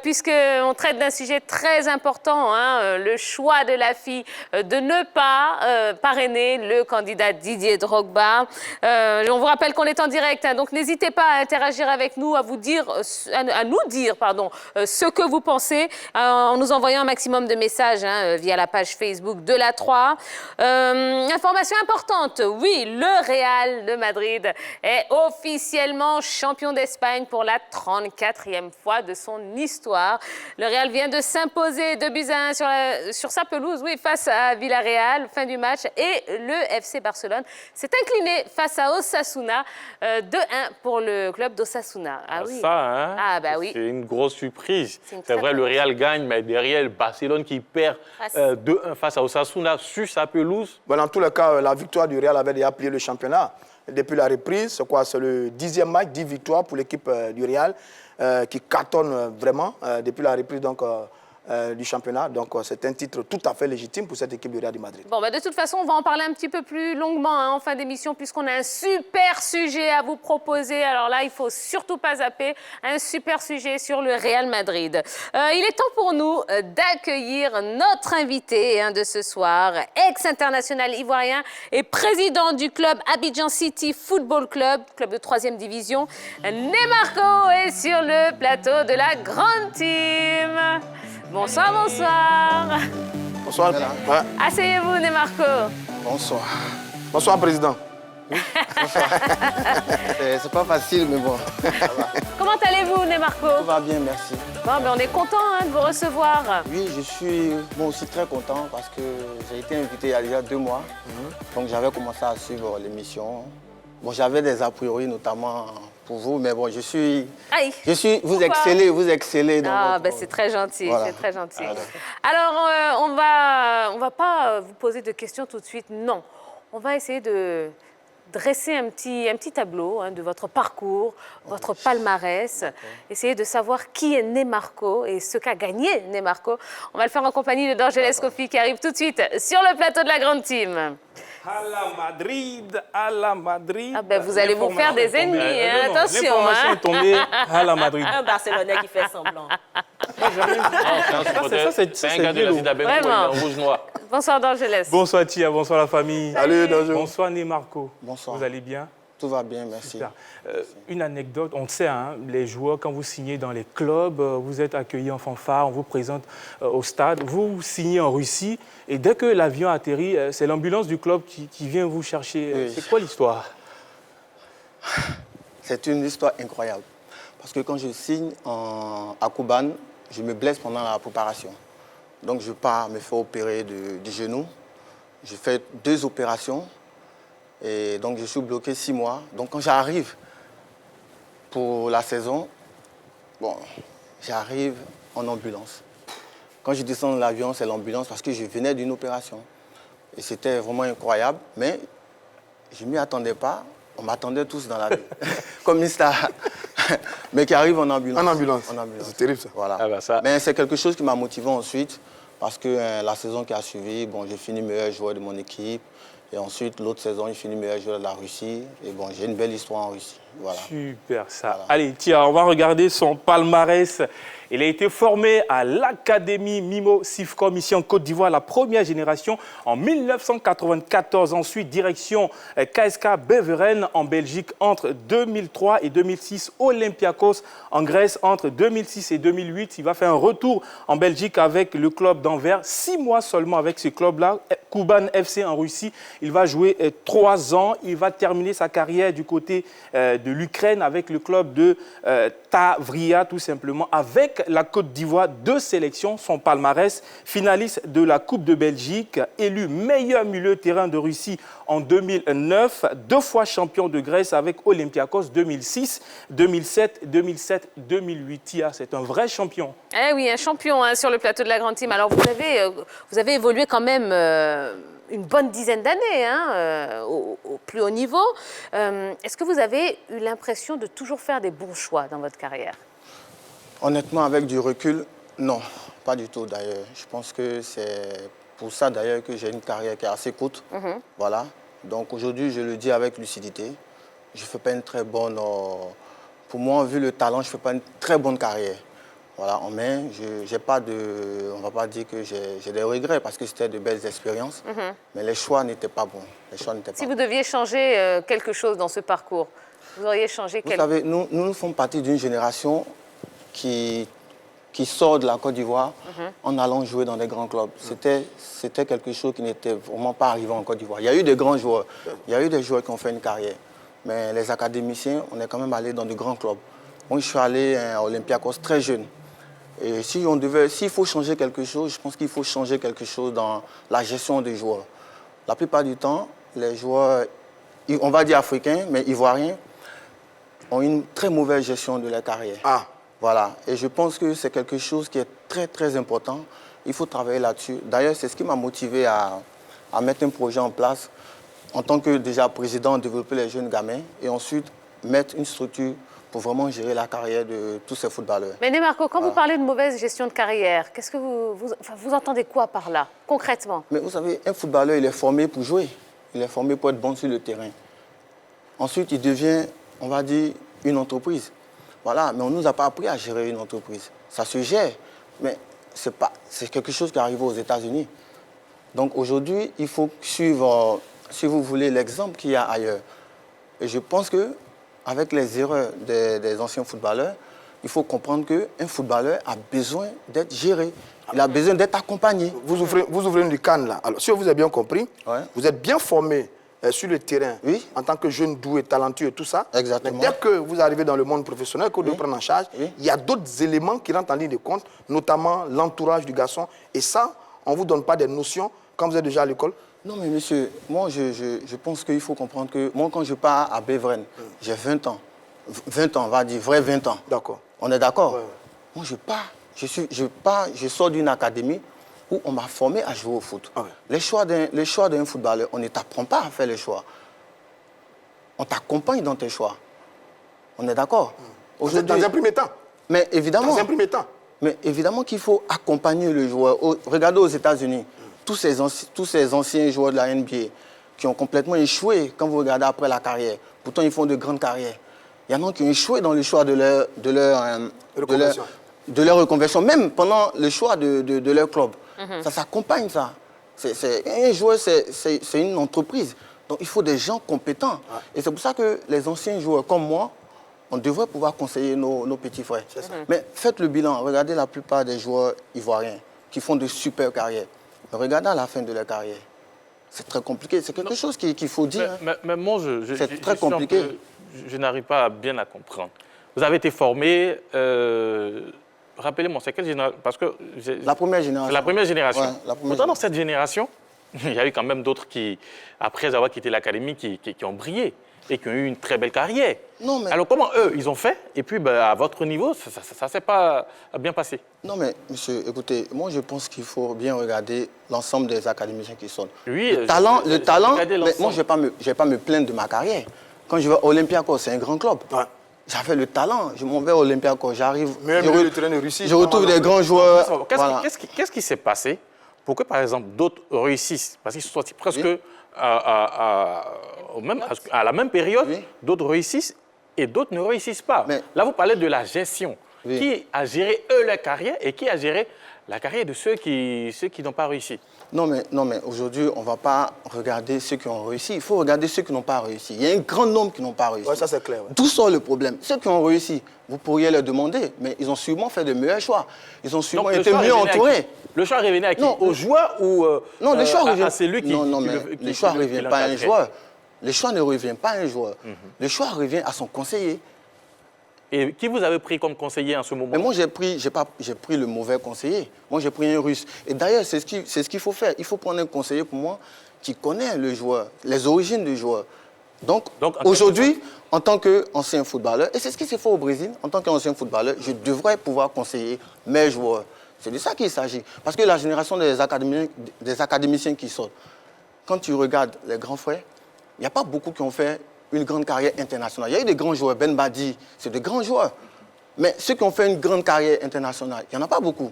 puisqu'on traite d'un sujet très important, le choix de l'AFI de ne pas parrainer le candidat Didier Drogba. On vous rappelle qu'on est en direct, donc n'hésitez pas à interagir avec nous, à nous dire ce que vous pensez, en nous envoyant un maximum de messages via la page Facebook de la 3. Information importante, oui, le Real de Madrid est officiellement champion d'Espagne pour la 34e fois de son histoire. Le Real vient de s'imposer 2-1 sur sa pelouse, face à Villarreal, fin du match. Et le FC Barcelone s'est incliné face à Osasuna, 2-1 pour le club d'Osasuna. Ah oui. Ça, hein? Ah bah oui. C'est une grosse surprise. C'est une C'est vrai, très le grosse Real gagne, mais derrière, le Barcelone qui perd 2-1 face à Osasuna sur sa pelouse. Dans tous les cas, la victoire du Real avait déjà plié le championnat. depuis la reprise. C'est le 10e match, 10 victoires pour l'équipe du Real qui cartonne vraiment depuis la reprise donc, du championnat. Donc, c'est un titre tout à fait légitime pour cette équipe du Real de Madrid. Bon, de toute façon, on va en parler un petit peu plus longuement en fin d'émission puisqu'on a un super sujet à vous proposer. Alors là, il ne faut surtout pas zapper. Un super sujet sur le Real Madrid. Il est temps pour nous d'accueillir notre invité de ce soir, ex-international ivoirien et président du club Abidjan City Football Club, club de 3e division. Nemarco est sur le plateau de la Grande Team. Bonsoir, bonsoir. Bonsoir. Ouais. Asseyez-vous, Nemarco. Bonsoir. Bonsoir, président. C'est pas facile, mais bon. Comment allez-vous, Nemarco? Tout va bien, merci. Bon, on est content de vous recevoir. Oui, je suis moi aussi très content parce que j'ai été invité il y a déjà 2 mois. Donc j'avais commencé à suivre l'émission. Bon, j'avais des a priori, notamment pour vous, mais bon, vous excellez dans votre... c'est très gentil, Voilà. c'est très gentil. Voilà. Alors, on va pas vous poser de questions tout de suite, non. On va essayer de dresser un petit tableau de votre parcours, votre palmarès, essayer de savoir qui est Nemarco et ce qu'a gagné Nemarco. On va le faire en compagnie de Dorgeles Kofi qui arrive tout de suite sur le plateau de la Grande Team. À la Madrid, à la Madrid. Ah ben, vous allez vous faire des ennemis, attention. L'information est tombée à la Madrid. Un Barcelonais qui fait semblant. C'est un gars de la Zidabel, il est en rouge-noir. Bonsoir Dorgeles. Bonsoir Tia, bonsoir la famille. Salut, bonjour. Bonsoir Nemarco. Bonsoir. Vous allez bien? Tout va bien, merci. Super. Une anecdote, on sait, les joueurs, quand vous signez dans les clubs, vous êtes accueillis en fanfare, on vous présente au stade, vous signez en Russie, et dès que l'avion atterrit, c'est l'ambulance du club qui vient vous chercher. Oui. C'est quoi l'histoire? C'est une histoire incroyable. Parce que quand je signe à Kuban, je me blesse pendant la préparation. Donc je pars me faire opérer du genou. Je fais 2 opérations. Et donc je suis bloqué 6 mois. Donc quand j'arrive pour la saison, bon, j'arrive en ambulance. Quand je descends de l'avion, c'est l'ambulance parce que je venais d'une opération. Et c'était vraiment incroyable, mais je ne m'y attendais pas. On m'attendait tous dans la vie, comme une star, mais qui arrive en ambulance. En ambulance. En ambulance. C'est terrible ça. Voilà. Ah bah ça. Mais c'est quelque chose qui m'a motivé ensuite, parce que la saison qui a suivi, bon, j'ai fini meilleur joueur de mon équipe. Et ensuite, l'autre saison, j'ai fini meilleur joueur de la Russie. Et bon, j'ai une belle histoire en Russie. Voilà. Super ça. Voilà. Allez, tiens, on va regarder son palmarès. Il a été formé à l'Académie Mimo Sifcom, ici en Côte d'Ivoire, la première génération en 1994. Ensuite, direction KSK Beveren en Belgique entre 2003 et 2006. Olympiakos en Grèce entre 2006 et 2008. Il va faire un retour en Belgique avec le club d'Anvers. 6 mois seulement avec ce club-là. Kuban FC en Russie. Il va jouer 3 ans. Il va terminer sa carrière du côté de l'Ukraine avec le club de Tavria, tout simplement, avec la Côte d'Ivoire, 2 sélections, son palmarès, finaliste de la Coupe de Belgique, élu meilleur milieu de terrain de Russie en 2009, 2 fois champion de Grèce avec Olympiakos 2006, 2007, 2008. C'est un vrai champion. Eh oui, un champion sur le plateau de la Grande Team. Alors, vous avez évolué quand même une bonne dizaine d'années au plus haut niveau. Est-ce que vous avez eu l'impression de toujours faire des bons choix dans votre carrière? Honnêtement, avec du recul, non, pas du tout d'ailleurs. Je pense que c'est pour ça d'ailleurs que j'ai une carrière qui est assez courte. Voilà. Donc aujourd'hui, je le dis avec lucidité. Je ne fais pas une très bonne... pour moi, vu le talent, je ne fais pas une très bonne carrière. Voilà, mais j'ai pas de... On ne va pas dire que j'ai des regrets parce que c'était de belles expériences. Mais les choix n'étaient pas bons. Les choix n'étaient pas Si vous deviez changer quelque chose dans ce parcours, vous auriez changé Vous savez, nous faisons partie d'une génération qui sort de la Côte d'Ivoire en allant jouer dans des grands clubs. C'était quelque chose qui n'était vraiment pas arrivé en Côte d'Ivoire. Il y a eu des grands joueurs, il y a eu des joueurs qui ont fait une carrière. Mais les académiciens, on est quand même allé dans de grands clubs. Moi, je suis allé à Olympiakos très jeune. Et s'il faut changer quelque chose, je pense qu'il faut changer quelque chose dans la gestion des joueurs. La plupart du temps, les joueurs, on va dire africains, mais ivoiriens, ont une très mauvaise gestion de leur carrière. Voilà. Et je pense que c'est quelque chose qui est très, très important. Il faut travailler là-dessus. D'ailleurs, c'est ce qui m'a motivé à mettre un projet en place en tant que déjà président, développer les jeunes gamins et ensuite mettre une structure pour vraiment gérer la carrière de tous ces footballeurs. Mais Marco, quand vous parlez de mauvaise gestion de carrière, qu'est-ce que vous entendez quoi par là, concrètement? Mais vous savez, un footballeur, il est formé pour jouer. Il est formé pour être bon sur le terrain. Ensuite, il devient, on va dire, une entreprise. Voilà, mais on ne nous a pas appris à gérer une entreprise. Ça se gère, mais c'est quelque chose qui arrive aux États-Unis. Donc aujourd'hui, il faut suivre, si vous voulez, l'exemple qu'il y a ailleurs. Et je pense qu'avec les erreurs des anciens footballeurs, il faut comprendre qu'un footballeur a besoin d'être géré. Il a besoin d'être accompagné. Vous ouvrez une canne là. Alors, si vous avez bien compris, vous êtes bien formé sur le terrain en tant que jeune doué, talentueux et tout ça. Exactement. Mais dès que vous arrivez dans le monde professionnel, que vous devez prendre en charge, il y a d'autres éléments qui rentrent en ligne de compte, notamment l'entourage du garçon. Et ça, on ne vous donne pas des notions quand vous êtes déjà à l'école? Non, mais monsieur, moi, je pense qu'il faut comprendre que moi, quand je pars à Beveren, j'ai 20 ans. 20 ans, on va dire, vrai 20 ans. D'accord. On est d'accord? Moi, je pars, je sors d'une académie où on m'a formé à jouer au foot. Les choix d'un footballeur, on ne t'apprend pas à faire les choix. On t'accompagne dans tes choix. On est d'accord? Dans un premier temps. Mais évidemment. Dans un premier temps. Mais évidemment qu'il faut accompagner le joueur. Regardez aux États-Unis, tous ces anciens joueurs de la NBA qui ont complètement échoué quand vous regardez après la carrière. Pourtant, ils font de grandes carrières. Il y en a qui ont échoué dans le choix de leur reconversion, même pendant le choix de leur club. Ça s'accompagne, ça. Un joueur, c'est une entreprise. Donc, il faut des gens compétents. Et c'est pour ça que les anciens joueurs comme moi, on devrait pouvoir conseiller nos petits frères. Mais faites le bilan. Regardez la plupart des joueurs ivoiriens qui font de super carrières. Mais regardez à la fin de leur carrière. C'est très compliqué. C'est quelque chose qu'il faut dire. Mais moi, c'est très compliqué. Je n'arrive pas bien à comprendre. Vous avez été formé, rappelez-moi, c'est quelle génération? Parce que la première génération. La première génération. Ouais, la première Pourtant, dans cette génération, il y a eu quand même d'autres qui, après avoir quitté l'académie, qui ont brillé et qui ont eu une très belle carrière. Non, mais... Alors, comment eux, ils ont fait? Et puis, à votre niveau, ça ne s'est pas bien passé. Non, mais monsieur, écoutez, moi, je pense qu'il faut bien regarder l'ensemble des académiciens qui sont. Oui, le talent, mais moi, je ne vais pas me plaindre de ma carrière. Quand je vais à Olympiakos, c'est un grand club. J'avais le talent, je m'en vais à Olympiakos, j'arrive, je retrouve des grands joueurs. Qu'est-ce qui s'est passé pour que, par exemple, d'autres réussissent? Parce qu'ils sont sortis presque à la même période, d'autres réussissent et d'autres ne réussissent pas. Mais là, vous parlez de la gestion. Qui a géré, eux, leur carrière et qui a géré la carrière de ceux qui n'ont pas réussi? Non, mais aujourd'hui, on ne va pas regarder ceux qui ont réussi. Il faut regarder ceux qui n'ont pas réussi. Il y a un grand nombre qui n'ont pas réussi. Oui, ça c'est clair. D'où sort le problème? Ceux qui ont réussi, vous pourriez leur demander, mais ils ont sûrement fait de meilleurs choix. Ils ont sûrement été mieux entourés. Le choix revenait à qui? Au joueur ou non, le choix revient à celui qui... Non, mais le choix ne revient pas à un joueur. Le choix ne revient pas à un joueur. Le choix revient à son conseiller. Et qui vous avez pris comme conseiller en ce moment? Mais moi, j'ai pris le mauvais conseiller. Moi, j'ai pris un Russe. Et d'ailleurs, c'est ce qu'il faut faire. Il faut prendre un conseiller pour moi qui connaît le joueur, les origines du joueur. Donc aujourd'hui, en tant qu'ancien footballeur, et c'est ce qui s'est fait au Brésil, en tant qu'ancien footballeur, je devrais pouvoir conseiller mes joueurs. C'est de ça qu'il s'agit. Parce que la génération des académiciens qui sortent, quand tu regardes les grands frères, il n'y a pas beaucoup qui ont fait une grande carrière internationale. Il y a eu des grands joueurs, Ben Badi, c'est de grands joueurs. Mais ceux qui ont fait une grande carrière internationale, il n'y en a pas beaucoup.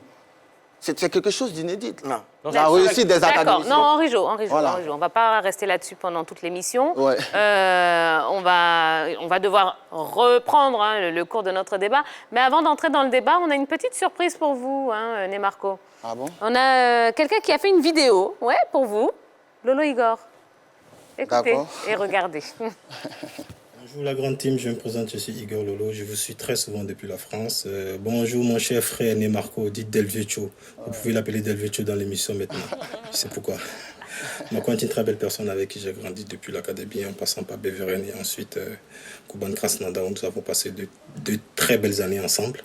C'est quelque chose d'inédit. Non. La réussite des académiciens. Non, Henri Jo, on ne va pas rester là-dessus pendant toute l'émission. Ouais. On va devoir reprendre le cours de notre débat. Mais avant d'entrer dans le débat, on a une petite surprise pour vous, Marco. Ah bon? On a quelqu'un qui a fait une vidéo, pour vous, Lolo Igor. Écoutez et regardez. Bonjour la grande team, je me présente, je suis Igor Lolo, je vous suis très souvent depuis la France. Bonjour mon cher frère Né Marco, dit Del Vecchio. Vous pouvez l'appeler Del Vecchio dans l'émission maintenant, je sais pourquoi. Marco est une très belle personne avec qui j'ai grandi depuis l'académie, en passant par Beveren et ensuite Kuban Krasnodar, où nous avons passé de très belles années ensemble.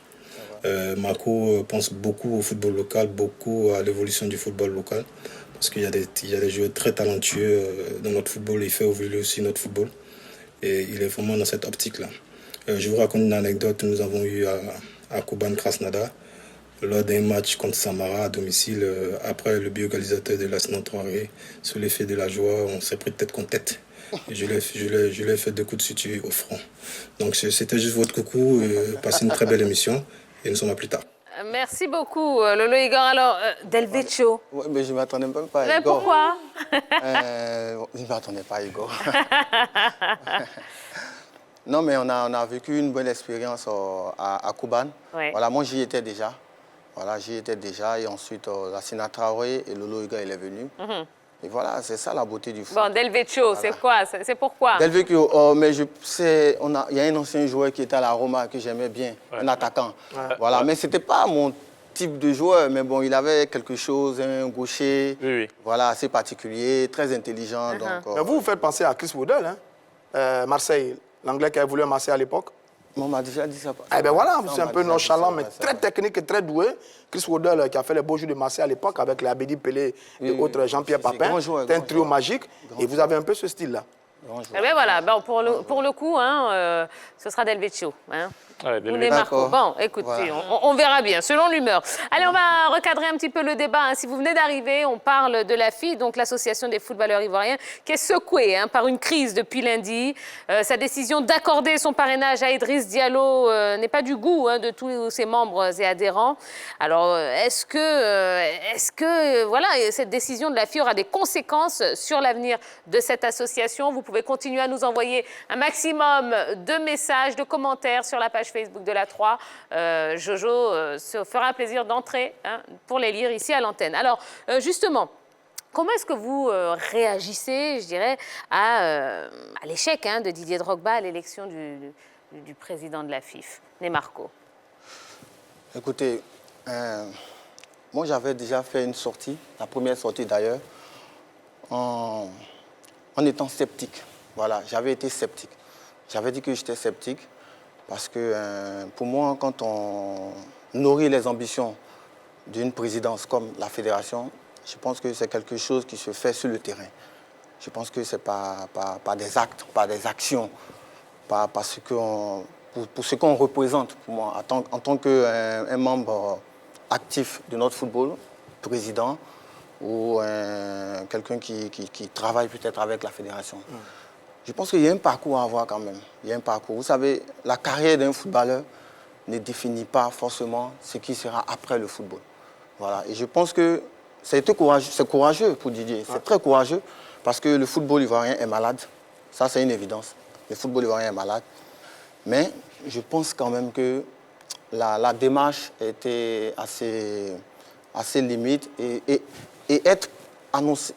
Marco pense beaucoup au football local, beaucoup à l'évolution du football local. Parce qu'il y a des joueurs très talentueux dans notre football, il fait évoluer aussi notre football. Et il est vraiment dans cette optique-là. Je vous raconte une anecdote que nous avons eue à Kuban Krasnodar, lors d'un match contre Samara à domicile. Après le but égalisateur de l'Arsenal Traoré, sous l'effet de la joie, on s'est pris tête contre tête. Et je lui ai fait 2 coups de suture au front. Donc c'était juste votre coucou. Passez une très belle émission et nous sommes à plus tard. Merci beaucoup, Lolo Igor. Alors, Del Vecchio. Ouais, mais je ne m'attendais même pas à Mais Igor. pourquoi Je ne m'attendais pas à Igor. Non, mais on a vécu une bonne expérience à Koubane. Ouais. Voilà, moi, j'y étais déjà. Voilà, j'y étais déjà. Et ensuite, Lassina Traoré et Lolo Igor, il est venu. Et voilà, c'est ça la beauté du foot. Bon, Del Vecchio, Voilà. c'est quoi? C'est pourquoi? Del Vecchio, mais il y a un ancien joueur qui était à la Roma que j'aimais bien, un attaquant. Voilà, mais ce n'était pas mon type de joueur, mais bon, il avait quelque chose, un gaucher, voilà, assez particulier, très intelligent. Donc, Mais vous faites penser à Chris Waddle, hein? Marseille, l'Anglais qui a évolué à Marseille à l'époque. on m'a déjà dit ça. Eh bien voilà, Ça, c'est on un m'a peu déjà dit nonchalant, ça, mais ouais, très ça. technique et très doué. Chris Waddle qui a fait les beaux jours de Marseille à l'époque avec les Abedi Pelé et Oui, autres, oui. Jean-Pierre C'est Papin. grand joueur, C'est un grand trio joueur. magique et vous avez un peu ce style-là. Eh bien voilà, bon, pour le coup, hein, ce sera Del Vecchio. Hein. Ouais, Del Ou Vecchio. Marco. D'accord. Bon, écoutez, Voilà. on verra bien, selon l'humeur. Allez, on va recadrer un petit peu le débat. Hein. Si vous venez d'arriver, on parle de la FI, donc l'Association des footballeurs ivoiriens, qui est secouée hein, par une crise depuis lundi. Sa décision d'accorder son parrainage à Idriss Diallo n'est pas du goût hein, de tous ses membres et adhérents. Alors, est-ce que voilà, cette décision de la FI aura des conséquences sur l'avenir de cette association? Vous pouvez continuer à nous envoyer un maximum de messages, de commentaires sur la page Facebook de la 3. Jojo se fera un plaisir d'entrer hein, pour les lire ici à l'antenne. Alors, justement, comment est-ce que vous réagissez, je dirais, à l'échec hein, de Didier Drogba à l'élection du président de la FIF, Nemarco? Écoutez, moi j'avais déjà fait une sortie, la première sortie d'ailleurs, en étant sceptique. Voilà, j'avais été sceptique. J'avais dit que j'étais sceptique parce que pour moi, quand on nourrit les ambitions d'une présidence comme la fédération, je pense que c'est quelque chose qui se fait sur le terrain. Je pense que ce n'est pas des actes, pas des actions, pas parce que pour ce qu'on représente, pour moi, en tant qu'un membre actif de notre football, président, ou quelqu'un qui travaille peut-être avec la fédération. Je pense qu'il y a un parcours à avoir quand même. Il y a un parcours. Vous savez, la carrière d'un footballeur ne définit pas forcément ce qui sera après le football. Voilà. Et je pense que c'est courageux pour Didier. C'est très courageux parce que le football ivoirien est malade. Ça, c'est une évidence. Le football ivoirien est malade. Mais je pense quand même que la démarche était assez limite et être annoncé,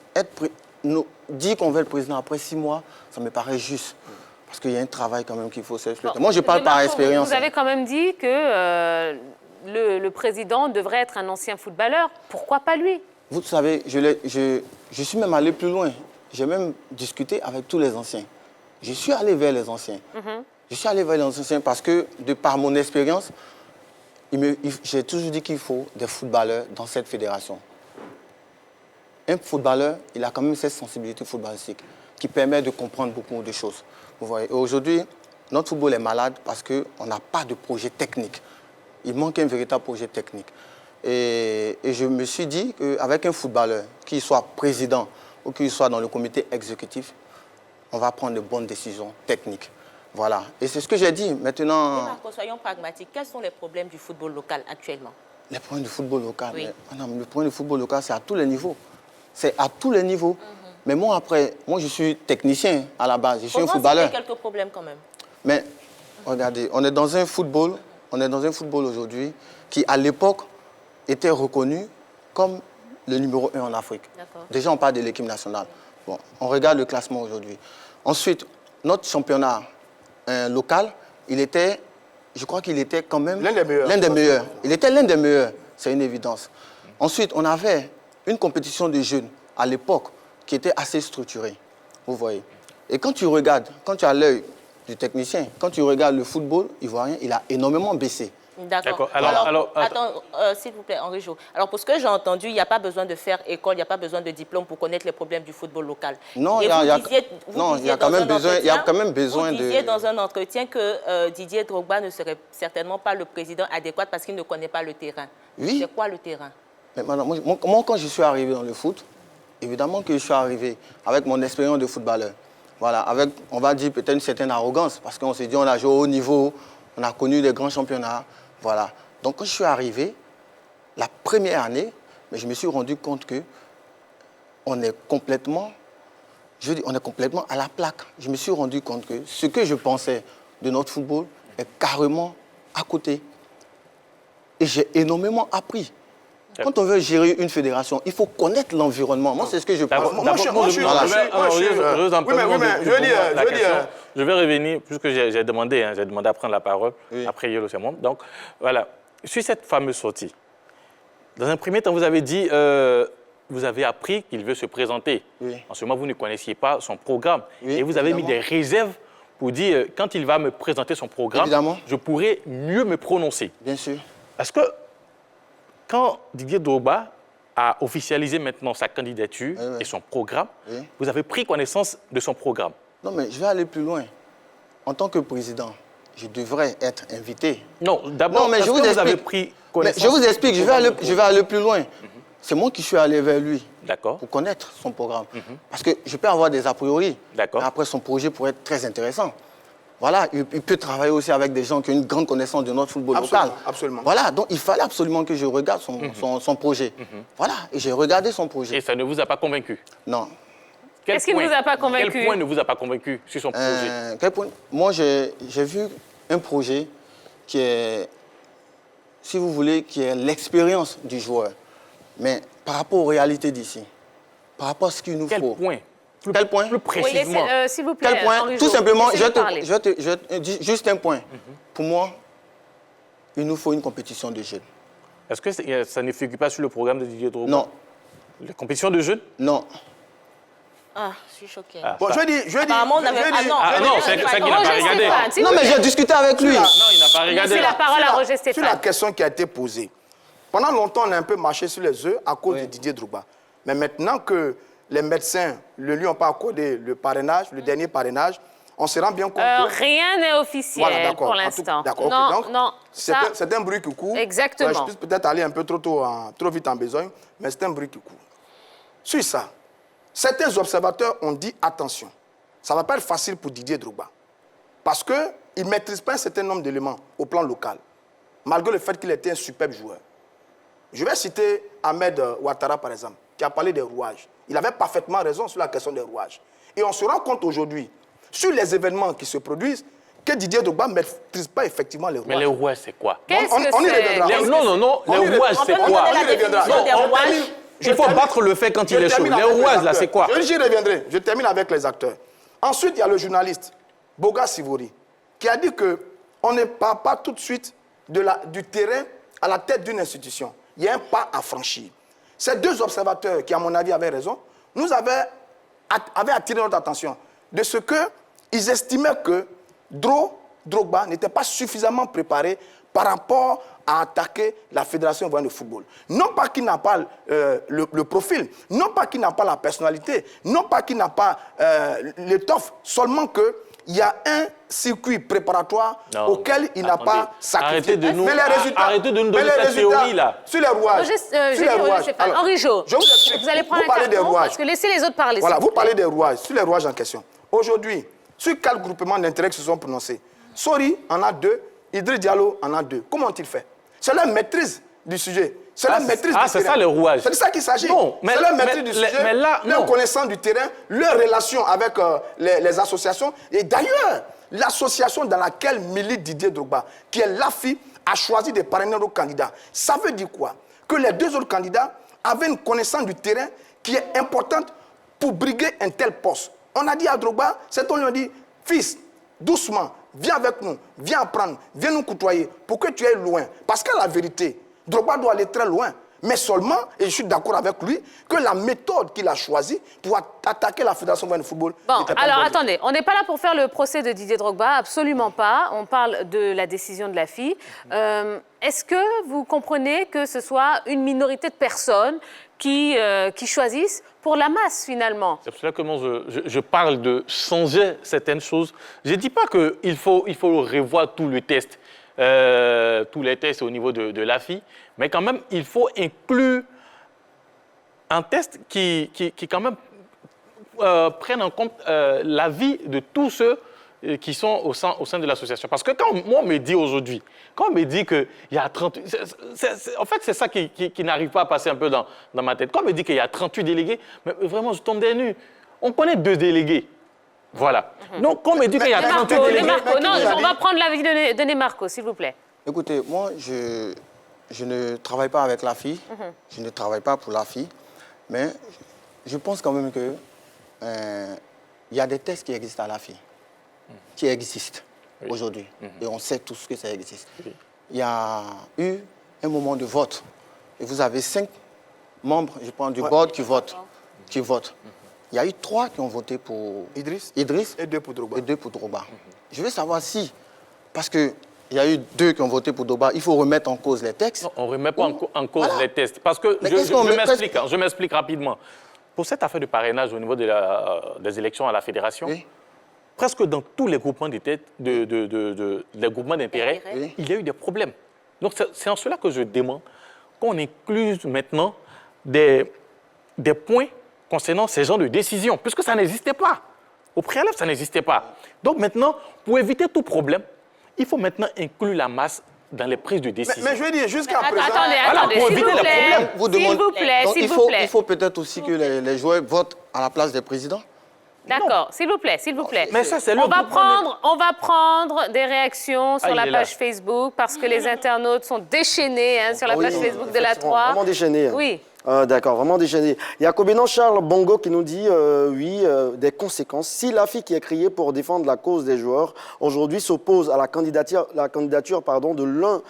dire qu'on veut le président après 6 mois, ça me paraît juste. Parce qu'il y a un travail quand même qu'il faut s'expliquer. Bon, moi, je parle par expérience. Vous avez quand même dit que le président devrait être un ancien footballeur. Pourquoi pas lui? Vous savez, je suis même allé plus loin. J'ai même discuté avec tous les anciens. Je suis allé vers les anciens. Je suis allé vers les anciens parce que, de par mon expérience, j'ai toujours dit qu'il faut des footballeurs dans cette fédération. Un footballeur, il a quand même cette sensibilité footballistique qui permet de comprendre beaucoup de choses. Vous voyez, aujourd'hui, notre football est malade parce qu'on n'a pas de projet technique. Il manque un véritable projet technique. Et je me suis dit qu'avec un footballeur, qu'il soit président ou qu'il soit dans le comité exécutif, on va prendre de bonnes décisions techniques. Voilà. Et c'est ce que j'ai dit. Maintenant... Marco, soyons pragmatiques. Quels sont les problèmes du football local actuellement? Les problèmes du football local, Oui. le problème du football local, c'est à tous les niveaux. C'est à tous les niveaux. Mais moi, je suis technicien à la base. Je suis un footballeur. Il y a quelques problèmes quand même. Mais regardez, on est dans un football aujourd'hui qui, à l'époque, était reconnu comme le numéro 1 en Afrique. Déjà, on parle de l'équipe nationale. Bon, on regarde le classement aujourd'hui. Ensuite, notre championnat local, je crois qu'il était quand même L'un des meilleurs. L'un des meilleurs. Il était l'un des meilleurs, c'est une évidence. Ensuite, on avait une compétition de jeunes à l'époque qui était assez structurée. Vous voyez. Et quand tu as l'œil du technicien, quand tu regardes le football ivoirien, il a énormément baissé. D'accord. Alors, attends, s'il vous plaît, Henri Jo. Alors, pour ce que j'ai entendu, il n'y a pas besoin de faire école, il n'y a pas besoin de diplôme pour connaître les problèmes du football local. Non, il y a quand même besoin Vous disiez dans un entretien que Didier Drogba ne serait certainement pas le président adéquat parce qu'il ne connaît pas le terrain. Oui. C'est quoi le terrain? Mais madame, moi, quand je suis arrivé dans le foot, évidemment que je suis arrivé avec mon expérience de footballeur. Voilà, avec, on va dire, peut-être une certaine arrogance, parce qu'on s'est dit, on a joué au haut niveau, on a connu des grands championnats, voilà. Donc, quand je suis arrivé, la première année, mais je me suis rendu compte que on est complètement, on est complètement à la plaque. Je me suis rendu compte que ce que je pensais de notre football est carrément à côté. Et j'ai énormément appris. Quand on veut gérer une fédération, il faut connaître l'environnement. Moi, c'est ce que je pense. Je vais revenir, puisque j'ai demandé à prendre la parole. Oui. Après Yolo, c'est moi. Donc, voilà. Sur cette fameuse sortie, dans un premier temps, vous avez dit, vous avez appris qu'il veut se présenter. Oui. En ce moment, vous ne connaissiez pas son programme. Oui, et vous avez mis des réserves pour dire, quand il va me présenter son programme, je pourrai mieux me prononcer. Bien sûr. Parce que quand Didier Drogba a officialisé maintenant sa candidature et son programme, vous avez pris connaissance de son programme. Non, mais je vais aller plus loin. En tant que président, je devrais être invité. Non, d'abord, est-ce que vous avez pris connaissance? Je vous explique, je vais aller plus loin. C'est moi qui suis allé vers lui pour connaître son programme. Parce que je peux avoir des a priori. Après, son projet pourrait être très intéressant. Voilà, il peut travailler aussi avec des gens qui ont une grande connaissance de notre football local. Absolument. Voilà, donc il fallait absolument que je regarde son projet. Voilà, et j'ai regardé son projet. Et ça ne vous a pas convaincu? Non. Qu'est-ce qui ne vous a pas convaincu? Quel point ne vous a pas convaincu sur son projet? Quel point? Moi, j'ai vu un projet qui est, si vous voulez, qui est l'expérience du joueur. Mais par rapport aux réalités d'ici, par rapport à ce qu'il nous faut. Quel point? Plus précisément. Oui, s'il vous plaît. Quel point? Tout simplement, je dis juste un point. Pour moi, il nous faut une compétition de jeunes. Est-ce que ça ne figure pas sur le programme de Didier Drogba? Non. La compétition de jeunes? Non. Ah, je suis choquée. Bon, je dis. Non, c'est qu'il n'a pas regardé. Non, mais j'ai discuté avec lui. Non, il n'a pas regardé. C'est la parole à Roger Stéphane. Sur la question qui a été posée, pendant longtemps, on a un peu marché sur les œufs à cause de Didier Drogba. Mais maintenant que les médecins ne lui ont pas accordé le parrainage, le dernier parrainage, on se rend bien compte que... Rien n'est officiel pour l'instant. D'accord, non. C'est un bruit qui court. Exactement. Je peux peut-être aller un peu trop vite en besogne, mais c'est un bruit qui court. Sur ça, certains observateurs ont dit attention, ça ne va pas être facile pour Didier Drogba. Parce qu'il ne maîtrise pas un certain nombre d'éléments au plan local, malgré le fait qu'il était un superbe joueur. Je vais citer Ahmed Ouattara, par exemple, qui a parlé des rouages. Il avait parfaitement raison sur la question des rouages. Et on se rend compte aujourd'hui, sur les événements qui se produisent, que Didier Drogba ne maîtrise pas effectivement les rouages. Mais les rouages, c'est quoi? On y reviendra. Non, les rouages, c'est quoi? Il faut battre le fait quand il est chaud. Les rouages, là, c'est quoi? J'y reviendrai. Je termine avec les acteurs. Ensuite, il y a le journaliste, Boga Sivori, qui a dit qu'on ne part pas tout de suite du terrain à la tête d'une institution. Il y a un pas à franchir. Ces deux observateurs, qui à mon avis avaient raison, nous avaient attiré notre attention de ce qu'ils estimaient que Drogba n'était pas suffisamment préparé par rapport à attaquer la Fédération ivoirienne de football. Non pas qu'il n'a pas le profil, non pas qu'il n'a pas la personnalité, non pas qu'il n'a pas l'étoffe, seulement qu'il y a un circuit préparatoire auquel il n'a pas sacrifié. Arrêtez de nous donner cette théorie là. Sur les rouages. Henri Jo, vous allez prendre un carton parce que laissez les autres parler. Voilà, vous parlez des rouages, sur les rouages en question. Aujourd'hui, sur quel groupement d'intérêts qui se sont prononcés? Sori en a 2, Idriss Diallo en a 2. Comment ont-ils fait? C'est la maîtrise du sujet. C'est la maîtrise du terrain. C'est ça le rouage. C'est de ça qu'il s'agit. C'est la maîtrise du sujet, leur connaissance du terrain, leur relation avec les associations. Et d'ailleurs, l'association dans laquelle milite Didier Drogba, qui est l'AFI, a choisi de parrainer nos candidats. Ça veut dire quoi? Que les deux autres candidats avaient une connaissance du terrain qui est importante pour briguer un tel poste. On a dit à Drogba, on lui a dit, fils, doucement, viens avec nous, viens apprendre, viens nous côtoyer pour que tu ailles loin. Parce que la vérité, Drogba doit aller très loin. Mais seulement, et je suis d'accord avec lui, que la méthode qu'il a choisie pour attaquer la Fédération de football... Bon, alors attendez, on n'est pas là pour faire le procès de Didier Drogba, absolument pas. On parle de la décision de la FI. Est-ce que vous comprenez que ce soit une minorité de personnes qui choisissent pour la masse, finalement? C'est pour cela que moi, je parle de changer certaines choses. Je ne dis pas qu'il faut revoir tout le test. Tous les tests au niveau de l'AFI, mais quand même, il faut inclure un test qui quand même prenne en compte l'avis de tous ceux qui sont au sein de l'association. Parce que quand moi, on me dit aujourd'hui, quand on me dit qu'il y a 38... en fait, c'est ça qui n'arrive pas à passer un peu dans ma tête. Quand on me dit qu'il y a 38 délégués, mais vraiment, je tombe des nues. On connaît 2 délégués. Voilà. Donc, quand on me dit qu'il y a 38 délégués... Non, on va prendre l'avis de Nemarco, s'il vous plaît. Écoutez, moi, je ne travaille pas avec la fille, je ne travaille pas pour la fille, mais je pense quand même que il y a des tests qui existent à la fille, qui existent aujourd'hui, et on sait tous que ça existe. Il y a eu un moment de vote, et vous avez 5 membres, je pense, du board qui votent. Il y a eu 3 qui ont voté pour Idriss et 2 pour Drogba. Je veux savoir si, parce que il y a eu 2 qui ont voté pour Drogba, il faut remettre en cause les textes. Non, on ne remet pas en cause les tests. Parce que je m'explique rapidement. Pour cette affaire de parrainage au niveau des élections à la fédération, presque dans tous les groupements d'intérêt, il y a eu des problèmes. Donc c'est en cela que je demande qu'on incluse maintenant des points concernant ces genres de décisions, puisque ça n'existait pas. Au préalable, ça n'existait pas. Donc maintenant, pour éviter tout problème, il faut maintenant inclure la masse dans les prises de décision. Mais je veux dire, jusqu'à présent... Attendez, s'il vous plaît. Il faut peut-être aussi que les joueurs votent à la place des présidents. D'accord, s'il vous plaît. Mais ça, c'est on va prendre des réactions sur la page Facebook parce que les internautes sont déchaînés sur la page Facebook de la 3. Vraiment déchaînés. Oui. D'accord, vraiment déchaîné. Il y a Kobenan Charles Bongo qui nous dit, des conséquences. Si la fille qui est créée pour défendre la cause des joueurs, aujourd'hui s'oppose à la candidature de l'un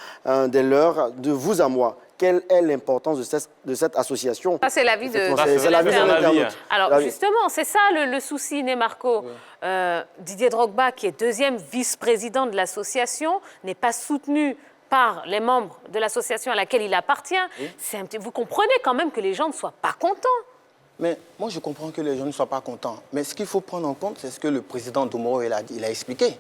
des leurs, de vous à moi, quelle est l'importance de cette association? Ça, c'est l'avis de l'internaute. Alors, justement, c'est ça le souci, Nemarco. Didier Drogba, qui est 2e vice-président de l'association, n'est pas soutenu par les membres de l'association à laquelle il appartient. Vous comprenez quand même que les gens ne soient pas contents. Mais moi, je comprends que les gens ne soient pas contents. Mais ce qu'il faut prendre en compte, c'est ce que le président Domoro il a expliqué.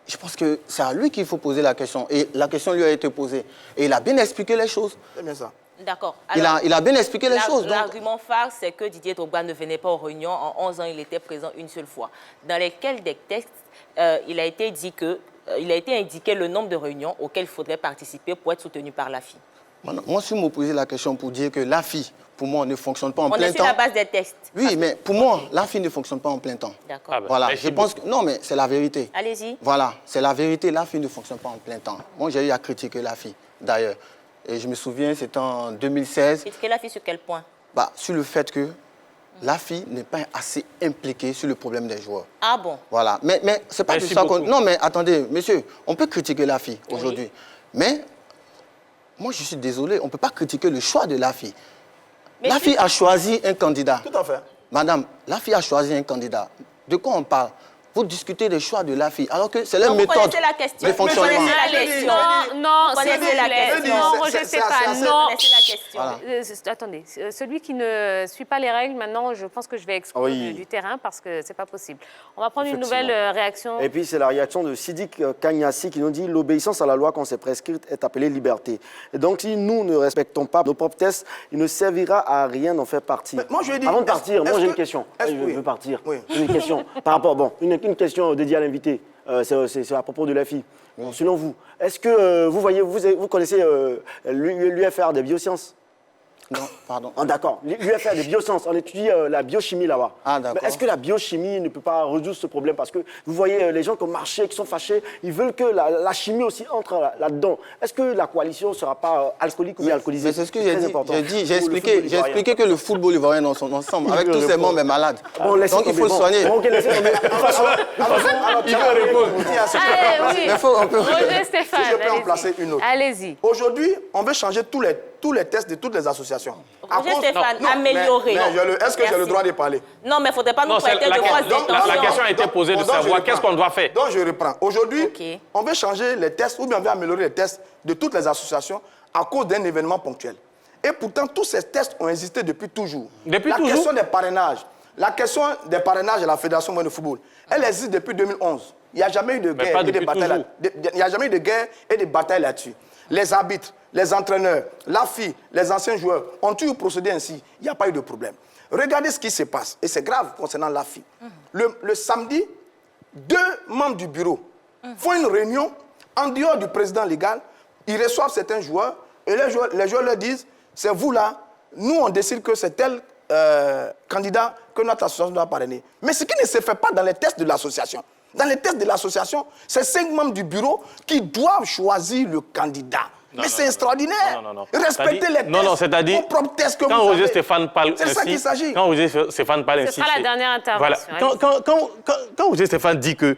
Je pense que c'est à lui qu'il faut poser la question. Et la question lui a été posée. Et il a bien expliqué les choses. C'est bien ça. D'accord. Il a bien expliqué les choses. L'argument phare, c'est que Didier Drogba ne venait pas aux réunions. En 11 ans, il était présent une seule fois. Dans lesquels des textes, il a été indiqué le nombre de réunions auxquelles il faudrait participer pour être soutenu par la FI. Moi, si vous me posez la question pour dire que la FI, pour moi, ne fonctionne pas en plein temps... On est sur la base des textes. Oui, mais pour moi, la FI ne fonctionne pas en plein temps. D'accord. Voilà, je pense que... Non, mais c'est la vérité. Allez-y. Voilà, c'est la vérité. La FI ne fonctionne pas en plein temps. Moi, j'ai eu à critiquer la FI, d'ailleurs. Et je me souviens, c'était en 2016. Critiquer la FI sur quel point? Sur le fait que la FI n'est pas assez impliquée sur le problème des joueurs. Ah bon? Voilà, mais c'est pas tout ça qu'on... Non, mais attendez, monsieur, on peut critiquer la FI aujourd'hui. Mais moi, je suis désolé, on ne peut pas critiquer le choix de la FI. La FI a choisi un candidat. Tout à fait. Madame, la FI a choisi un candidat. De quoi on parle? Vous discutez des choix de la FI, alors que c'est leur méthode. Vous connaissez la question. de fonctionnement. Vous connaissez la question. Non, Vous connaissez la question. Non, Roger Stéphane, non. Vous connaissez la question. Attendez, celui qui ne suit pas les règles, maintenant, je pense que je vais exclure du terrain parce que c'est pas possible. On va prendre une nouvelle réaction. Et puis, c'est la réaction de Sidik Kanyassi qui nous dit « L'obéissance à la loi quand c'est prescrite est appelée liberté. Et donc, si nous ne respectons pas nos propres tests, il ne servira à rien d'en faire partie. » Moi, je dis, avant de partir, moi, j'ai une question. Je veux partir. Une question par rapport... Une question dédiée à l'invité. C'est à propos de la fille. Bon, selon vous, est-ce que vous connaissez l'UFR des biosciences? Non, pardon. Ah, d'accord. L'UFR des biosciences, on étudie la biochimie là-bas. Ah, d'accord. Est-ce que la biochimie ne peut pas résoudre ce problème? Parce que vous voyez les gens qui ont marché, qui sont fâchés, ils veulent que la chimie aussi entre là-dedans. Est-ce que la coalition ne sera pas alcoolique ou bien alcoolisée? Mais c'est ce que j'ai dit. J'ai expliqué que le football ivoirien dans son ensemble, avec tous ses membres, est malade. Bon, donc il faut le soigner. Bon, ok, laissez tomber. De toute façon, il veut répondre. Roger Stéphane, Si je peux en placer une autre. Allez-y. Aujourd'hui, on veut changer tous les tests de toutes les associations. Roger Stéphane, améliorer. Est-ce que j'ai le droit de parler? Non, mais il ne faudrait pas nous prêter de fausses intentions. La question a été posée de savoir qu'est-ce qu'on doit faire. Donc, je reprends. Aujourd'hui, on veut changer les tests ou bien on veut améliorer les tests de toutes les associations à cause d'un événement ponctuel. Et pourtant, tous ces tests ont existé depuis toujours. La question des parrainages. La question des parrainages à la Fédération de football, elle existe depuis 2011. Il n'y a jamais eu de guerre et de bataille. Il n'y a jamais eu de guerre et de bataille là-dessus. les arbitres, les entraîneurs, l'AFI, les anciens joueurs ont toujours procédé ainsi. Il n'y a pas eu de problème. Regardez ce qui se passe, et c'est grave concernant l'AFI. Le samedi, 2 membres du bureau font une réunion en dehors du président légal. Ils reçoivent certains joueurs, et les joueurs leur disent, c'est vous là, nous on décide que c'est tel candidat que notre association doit parrainer. Mais ce qui ne se fait pas dans les tests de l'association. Dans les tests de l'association, c'est 5 membres du bureau qui doivent choisir le candidat. Mais c'est extraordinaire. Respectez les tests. Non, c'est-à-dire, quand Roger Stéphane parle ainsi... C'est ça qu'il s'agit. Quand Roger Stéphane parle ainsi... Ce sera la dernière intervention. Voilà. Quand Roger Stéphane dit que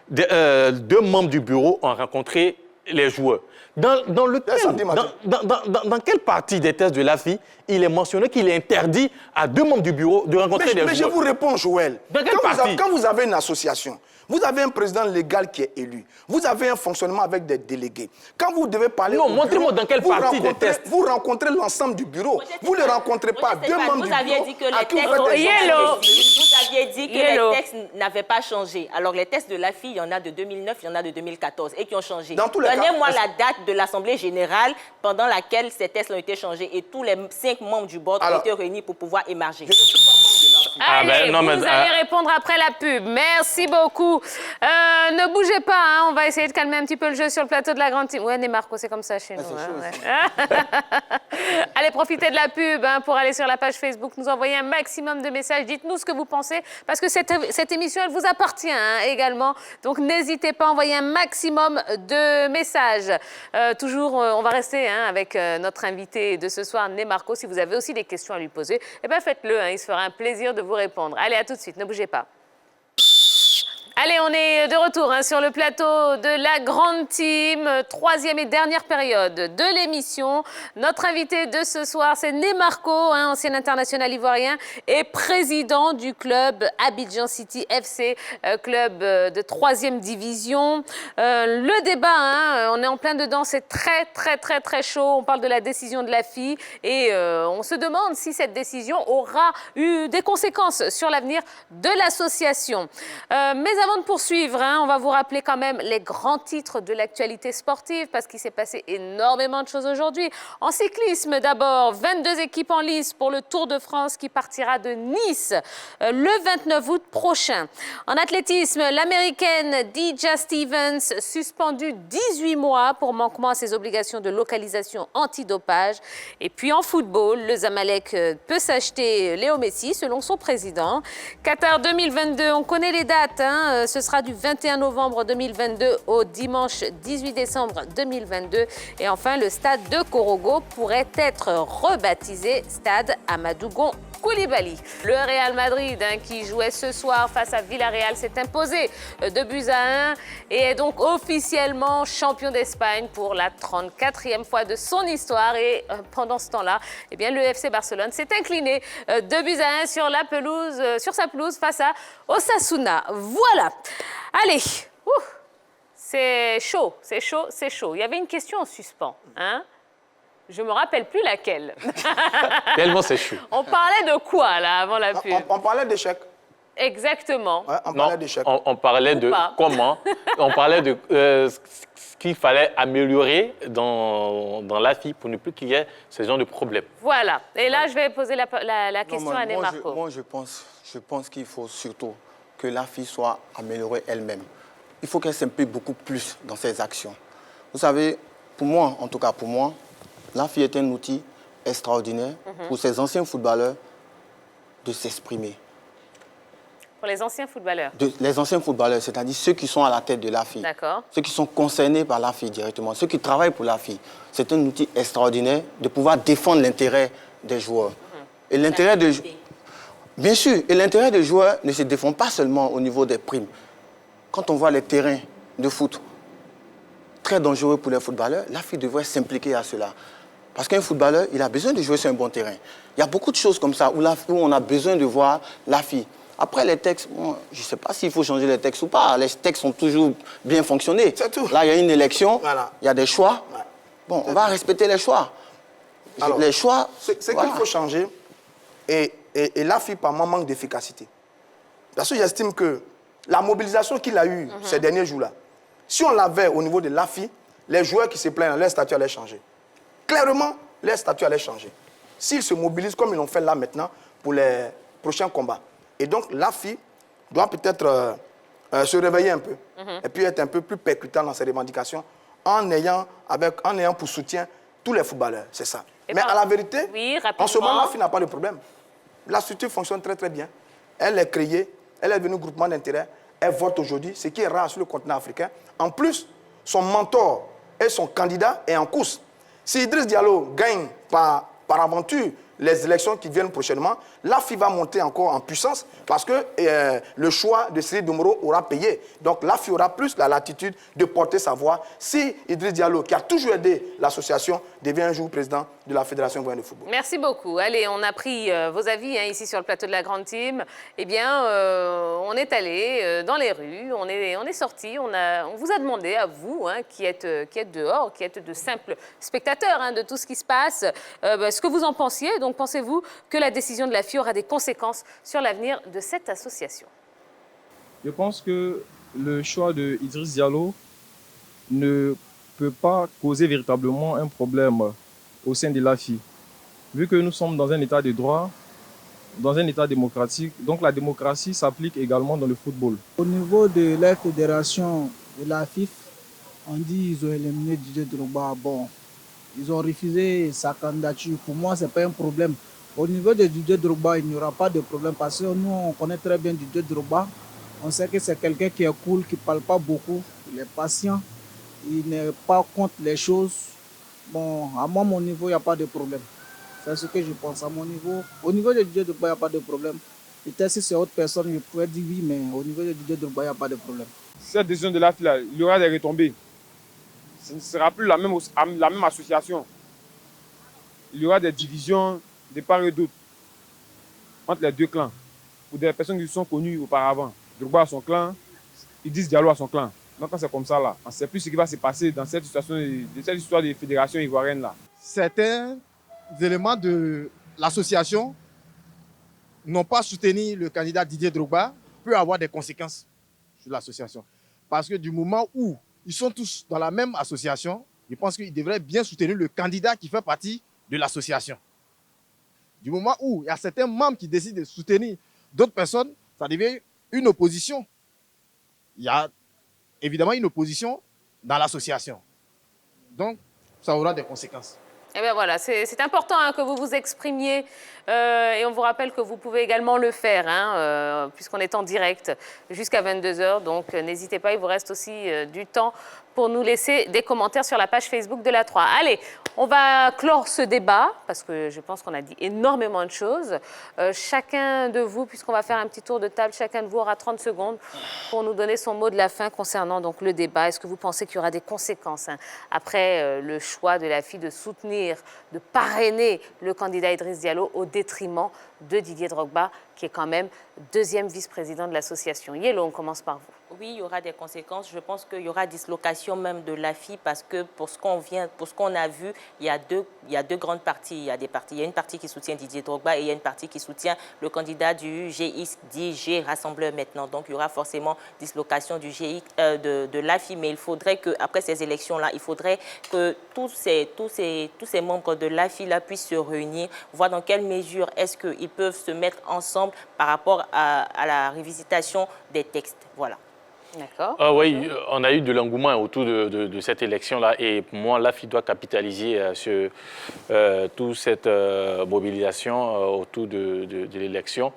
2 membres du bureau ont rencontré les joueurs, dans quelle partie des tests de l'AFI il est mentionné qu'il est interdit à 2 membres du bureau de rencontrer des joueurs? Mais je vous réponds, Joël. Dans quelle partie? Quand vous avez une association, vous avez un président légal qui est élu. Vous avez un fonctionnement avec des délégués. Quand vous devez parler non, montrez-moi dans quelle partie des tests. Vous rencontrez l'ensemble du bureau. Vous ne rencontrez pas 2 membres du bureau. Vous aviez dit que les textes n'avaient pas changé. Alors, les tests de l'AFI, il y en a de 2009, il y en a de 2014 et qui ont changé. Donnez-moi la date de l'Assemblée générale pendant laquelle ces tests ont été changés et tous les 5 membres du board ont été réunis pour pouvoir émarger. Allez, vous allez répondre après la pub. Merci beaucoup. Ne bougez pas, hein, on va essayer de calmer un petit peu le jeu sur le plateau de la grande team. Ouais, Marco, c'est comme ça chez nous. Allez, profitez de la pub pour aller sur la page Facebook, nous envoyer un maximum de messages. Dites-nous ce que vous pensez, parce que cette émission, elle vous appartient également. Donc, n'hésitez pas à envoyer un maximum de messages. Toujours, on va rester avec notre invité de ce soir, Marco. Si vous avez aussi des questions à lui poser, eh ben, faites-le. Il se fera un plaisir de vous répondre. Allez, à tout de suite, ne bougez pas. Allez, on est de retour sur le plateau de la grande team, 3e et dernière période de l'émission. Notre invité de ce soir, c'est Marco, ancien international ivoirien et président du club Abidjan City FC, club de 3e division. Le débat, on est en plein dedans, c'est très chaud. On parle de la décision de l'AFI et on se demande si cette décision aura eu des conséquences sur l'avenir de l'association. Mais avant de poursuivre, on va vous rappeler quand même les grands titres de l'actualité sportive parce qu'il s'est passé énormément de choses aujourd'hui. En cyclisme, d'abord, 22 équipes en lice pour le Tour de France qui partira de Nice le 29 août prochain. En athlétisme, l'américaine Dija Stevens suspendue 18 mois pour manquement à ses obligations de localisation antidopage. Et puis en football, le Zamalek peut s'acheter Léo Messi selon son président. Qatar 2022, on connaît les dates. Ce sera du 21 novembre 2022 au dimanche 18 décembre 2022. Et enfin, le stade de Korogo pourrait être rebaptisé Stade Amadou Gon Koulibaly. Le Real Madrid, qui jouait ce soir face à Villarreal, s'est imposé 2-1 et est donc officiellement champion d'Espagne pour la 34e fois de son histoire. Et pendant ce temps-là, le FC Barcelone s'est incliné 2-1 sur la pelouse, sur sa pelouse face à Osasuna. Voilà. Allez. C'est chaud. Il y avait une question en suspens, Je ne me rappelle plus laquelle. Tellement c'est chaud. On parlait de quoi, là, avant la pub? On parlait d'échecs. Exactement. Ouais, on parlait d'échecs. On parlait de comment. On parlait de ce qu'il fallait améliorer dans l'AFI pour ne plus qu'il y ait ce genre de problème. Voilà. Et là, je vais poser la question à Marco. Moi, je pense qu'il faut surtout que l'AFI soit améliorée elle-même. Il faut qu'elle s'implique beaucoup plus dans ses actions. Vous savez, pour moi, en tout cas pour moi, l'AFI est un outil extraordinaire pour ces anciens footballeurs de s'exprimer. Pour les anciens footballeurs? Les anciens footballeurs, c'est-à-dire ceux qui sont à la tête de l'AFI. D'accord. Ceux qui sont concernés par l'AFI directement, ceux qui travaillent pour l'AFI. C'est un outil extraordinaire de pouvoir défendre l'intérêt des joueurs. Et l'intérêt des joueurs... Bien sûr, et l'intérêt des joueurs ne se défend pas seulement au niveau des primes. Quand on voit les terrains de foot très dangereux pour les footballeurs, l'AFI devrait s'impliquer à cela. Parce qu'un footballeur, il a besoin de jouer sur un bon terrain. Il y a beaucoup de choses comme ça où on a besoin de voir l'AFI. Après, les textes, je ne sais pas s'il faut changer les textes ou pas. Les textes ont toujours bien fonctionné. C'est tout. Là, il y a une élection, il y a des choix. Ouais. Bon, on va respecter les choix. Alors, les choix... C'est qu'il faut changer. Et l'AFI, par manque d'efficacité. Parce que j'estime que la mobilisation qu'il a eue ces derniers jours-là, si on l'avait au niveau de l'AFI, les joueurs qui se plaignent, leur statut allait changer. Clairement, leur statut allait changer. S'ils se mobilisent comme ils l'ont fait là maintenant pour les prochains combats. Et donc, la FI doit peut-être se réveiller un peu et puis être un peu plus percutant dans ses revendications en ayant pour soutien tous les footballeurs. C'est ça. Mais à la vérité, en ce moment, la FI n'a pas de problème. La structure fonctionne très très bien. Elle est créée, elle est devenue groupement d'intérêt, elle vote aujourd'hui, ce qui est rare sur le continent africain. En plus, son mentor et son candidat est en course. Si Idriss Diallo gagne par aventure les élections qui viennent prochainement, la FI va monter encore en puissance parce que le choix de Cyril Doumbouya aura payé. Donc la FI aura plus la latitude de porter sa voix si Idriss Diallo, qui a toujours aidé l'association, devient un jour président de la Fédération ivoirienne de football. Merci beaucoup. Allez, on a pris vos avis ici sur le plateau de la Grande Team. Eh bien, on est allé dans les rues, on est sorti, on vous a demandé à vous, qui êtes dehors, qui êtes de simples spectateurs de tout ce qui se passe, ce que vous en pensiez. Donc, pensez-vous que la décision de la FI aura des conséquences sur l'avenir de cette association? Je pense que le choix de Idriss Diallo ne peut pas causer véritablement un problème au sein de la FI. Vu que nous sommes dans un état de droit, dans un état démocratique, donc la démocratie s'applique également dans le football. Au niveau de la fédération de la FIFA, on dit qu'ils ont éliminé Didier Drogba. Bon, ils ont refusé sa candidature. Pour moi, ce n'est pas un problème. Au niveau de Didier Drogba, il n'y aura pas de problème parce que nous, on connaît très bien Didier Drogba. On sait que c'est quelqu'un qui est cool, qui ne parle pas beaucoup, il est patient, il n'est pas contre les choses. Bon, à moi, mon niveau, il n'y a pas de problème. C'est ce que je pense à mon niveau. Au niveau de Didier Drogba, il n'y a pas de problème. Peut-être si c'est autre personne, je pourrais dire oui, mais au niveau de Didier Drogba, il n'y a pas de problème. Cette décision de la FI, il y aura des retombées. Ce ne sera plus la même association. Il y aura des divisions de part et d'autre entre les deux clans. Pour des personnes qui sont connues auparavant. Drogba a son clan, Idriss Diallo a son clan. Donc quand c'est comme ça, là, on ne sait plus ce qui va se passer dans cette situation, cette histoire de fédération ivoirienne là. Certains éléments de l'association n'ont pas soutenu le candidat Didier Drogba peut avoir des conséquences sur l'association. Parce que du moment où ils sont tous dans la même association, je pense qu'ils devraient bien soutenir le candidat qui fait partie de l'association. Du moment où il y a certains membres qui décident de soutenir d'autres personnes, ça devient une opposition. Il y a évidemment une opposition dans l'association. Donc, ça aura des conséquences. Eh bien voilà, c'est important que vous vous exprimiez et on vous rappelle que vous pouvez également le faire puisqu'on est en direct jusqu'à 22 h. Donc n'hésitez pas, il vous reste aussi du temps pour nous laisser des commentaires sur la page Facebook de la 3. Allez, on va clore ce débat parce que je pense qu'on a dit énormément de choses. Chacun de vous, puisqu'on va faire un petit tour de table, chacun de vous aura 30 secondes pour nous donner son mot de la fin concernant donc, le débat. Est-ce que vous pensez qu'il y aura des conséquences après le choix de la FI de soutenir, de parrainer le candidat Idriss Diallo au détriment de Didier Drogba, qui est quand même deuxième vice-président de l'association? Yellow, on commence par vous. Oui, il y aura des conséquences. Je pense qu'il y aura dislocation même de l'AFI parce que pour ce qu'on a vu, il y a deux grandes parties. Il y a une partie qui soutient Didier Drogba et il y a une partie qui soutient le candidat du GX, dit G Rassembleur maintenant. Donc il y aura forcément dislocation du GX, de l'AFI, mais il faudrait qu'après ces élections-là, il faudrait que tous ces membres de l'AFI puissent se réunir, voir dans quelle mesure est-ce qu'ils peuvent se mettre ensemble par rapport à la révisitation des textes. Voilà. D'accord. Oui, on a eu de l'engouement autour de cette élection-là et pour moi, l'AFI doit capitaliser sur toute cette mobilisation autour de l'élection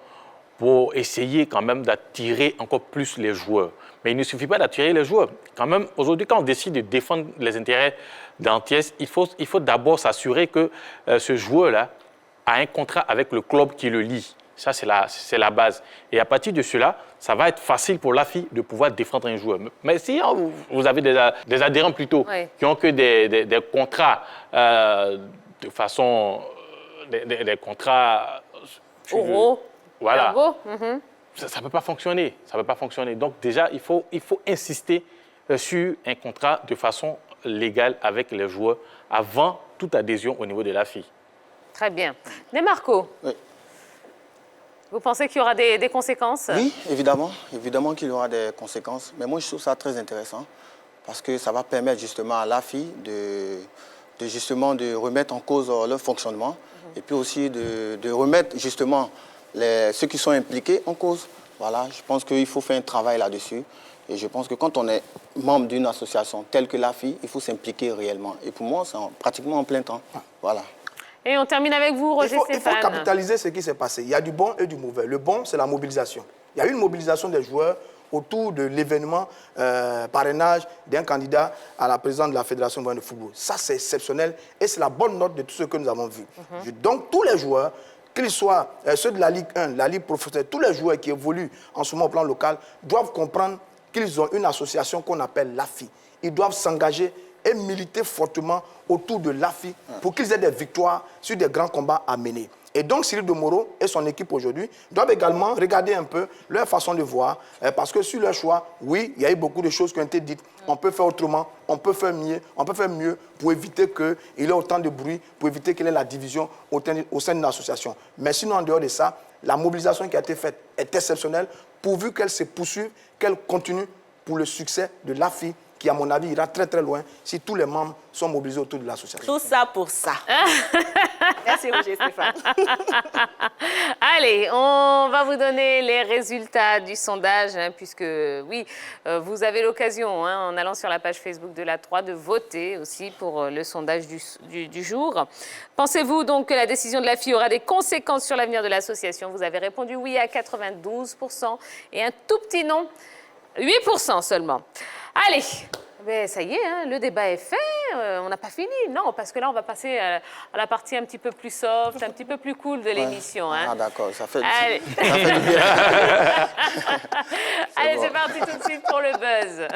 pour essayer quand même d'attirer encore plus les joueurs. Mais il ne suffit pas d'attirer les joueurs. Quand même, aujourd'hui, quand on décide de défendre les intérêts d'Antiès, il faut d'abord s'assurer que ce joueur-là a un contrat avec le club qui le lie. Ça, c'est la base. Et à partir de cela, ça va être facile pour l'AFI de pouvoir défendre un joueur. Mais si vous avez des adhérents plutôt qui n'ont que des contrats de façon... des contrats... Euros. Voilà. Ça ne peut pas fonctionner. Ça peut pas fonctionner. Donc déjà, il faut insister sur un contrat de façon légale avec les joueurs avant toute adhésion au niveau de l'AFI. Très bien. Nemarco, oui. Vous pensez qu'il y aura des conséquences? Oui, évidemment qu'il y aura des conséquences. Mais moi, je trouve ça très intéressant parce que ça va permettre justement à l'AFI justement de remettre en cause leur fonctionnement et puis aussi de remettre justement ceux qui sont impliqués en cause. Voilà, je pense qu'il faut faire un travail là-dessus. Et je pense que quand on est membre d'une association telle que l'AFI, il faut s'impliquer réellement. Et pour moi, c'est pratiquement en plein temps. Voilà. Et on termine avec vous, Roger Il faut capitaliser ce qui s'est passé. Il y a du bon et du mauvais. Le bon, c'est la mobilisation. Il y a eu une mobilisation des joueurs autour de l'événement parrainage d'un candidat à la présidence de la Fédération de football. Ça, c'est exceptionnel et c'est la bonne note de tout ce que nous avons vu. Donc, tous les joueurs, qu'ils soient ceux de la Ligue 1, la Ligue professionnelle, tous les joueurs qui évoluent en ce moment au plan local, doivent comprendre qu'ils ont une association qu'on appelle l'AFI. Ils doivent s'engager et militer fortement autour de l'AFI pour qu'ils aient des victoires sur des grands combats à mener. Et donc, Cyril de Moro et son équipe aujourd'hui doivent également regarder un peu leur façon de voir, parce que sur leur choix, oui, il y a eu beaucoup de choses qui ont été dites. On peut faire autrement, on peut faire mieux pour éviter qu'il y ait autant de bruit, pour éviter qu'il y ait la division au sein d'une association. Mais sinon, en dehors de ça, la mobilisation qui a été faite est exceptionnelle, pourvu qu'elle se poursuive, qu'elle continue pour le succès de l'AFI, qui, à mon avis, ira très très loin si tous les membres sont mobilisés autour de l'association. Tout ça pour ça. Merci, Roger Stéphane. Allez, on va vous donner les résultats du sondage, hein, puisque, oui, vous avez l'occasion, hein, en allant sur la page Facebook de la 3, de voter aussi pour le sondage du jour. Pensez-vous donc que la décision de l'AFI aura des conséquences sur l'avenir de l'association? Vous avez répondu oui à 92% et un tout petit non, 8% seulement. Allez, ben ça y est, hein, le débat est fait, on n'a pas fini. Non, parce que là, on va passer à la partie un petit peu plus soft, un petit peu plus cool de l'émission. Hein. Ah d'accord, ça fait, Allez. ça fait du bien. Allez, c'est parti tout de suite pour le buzz.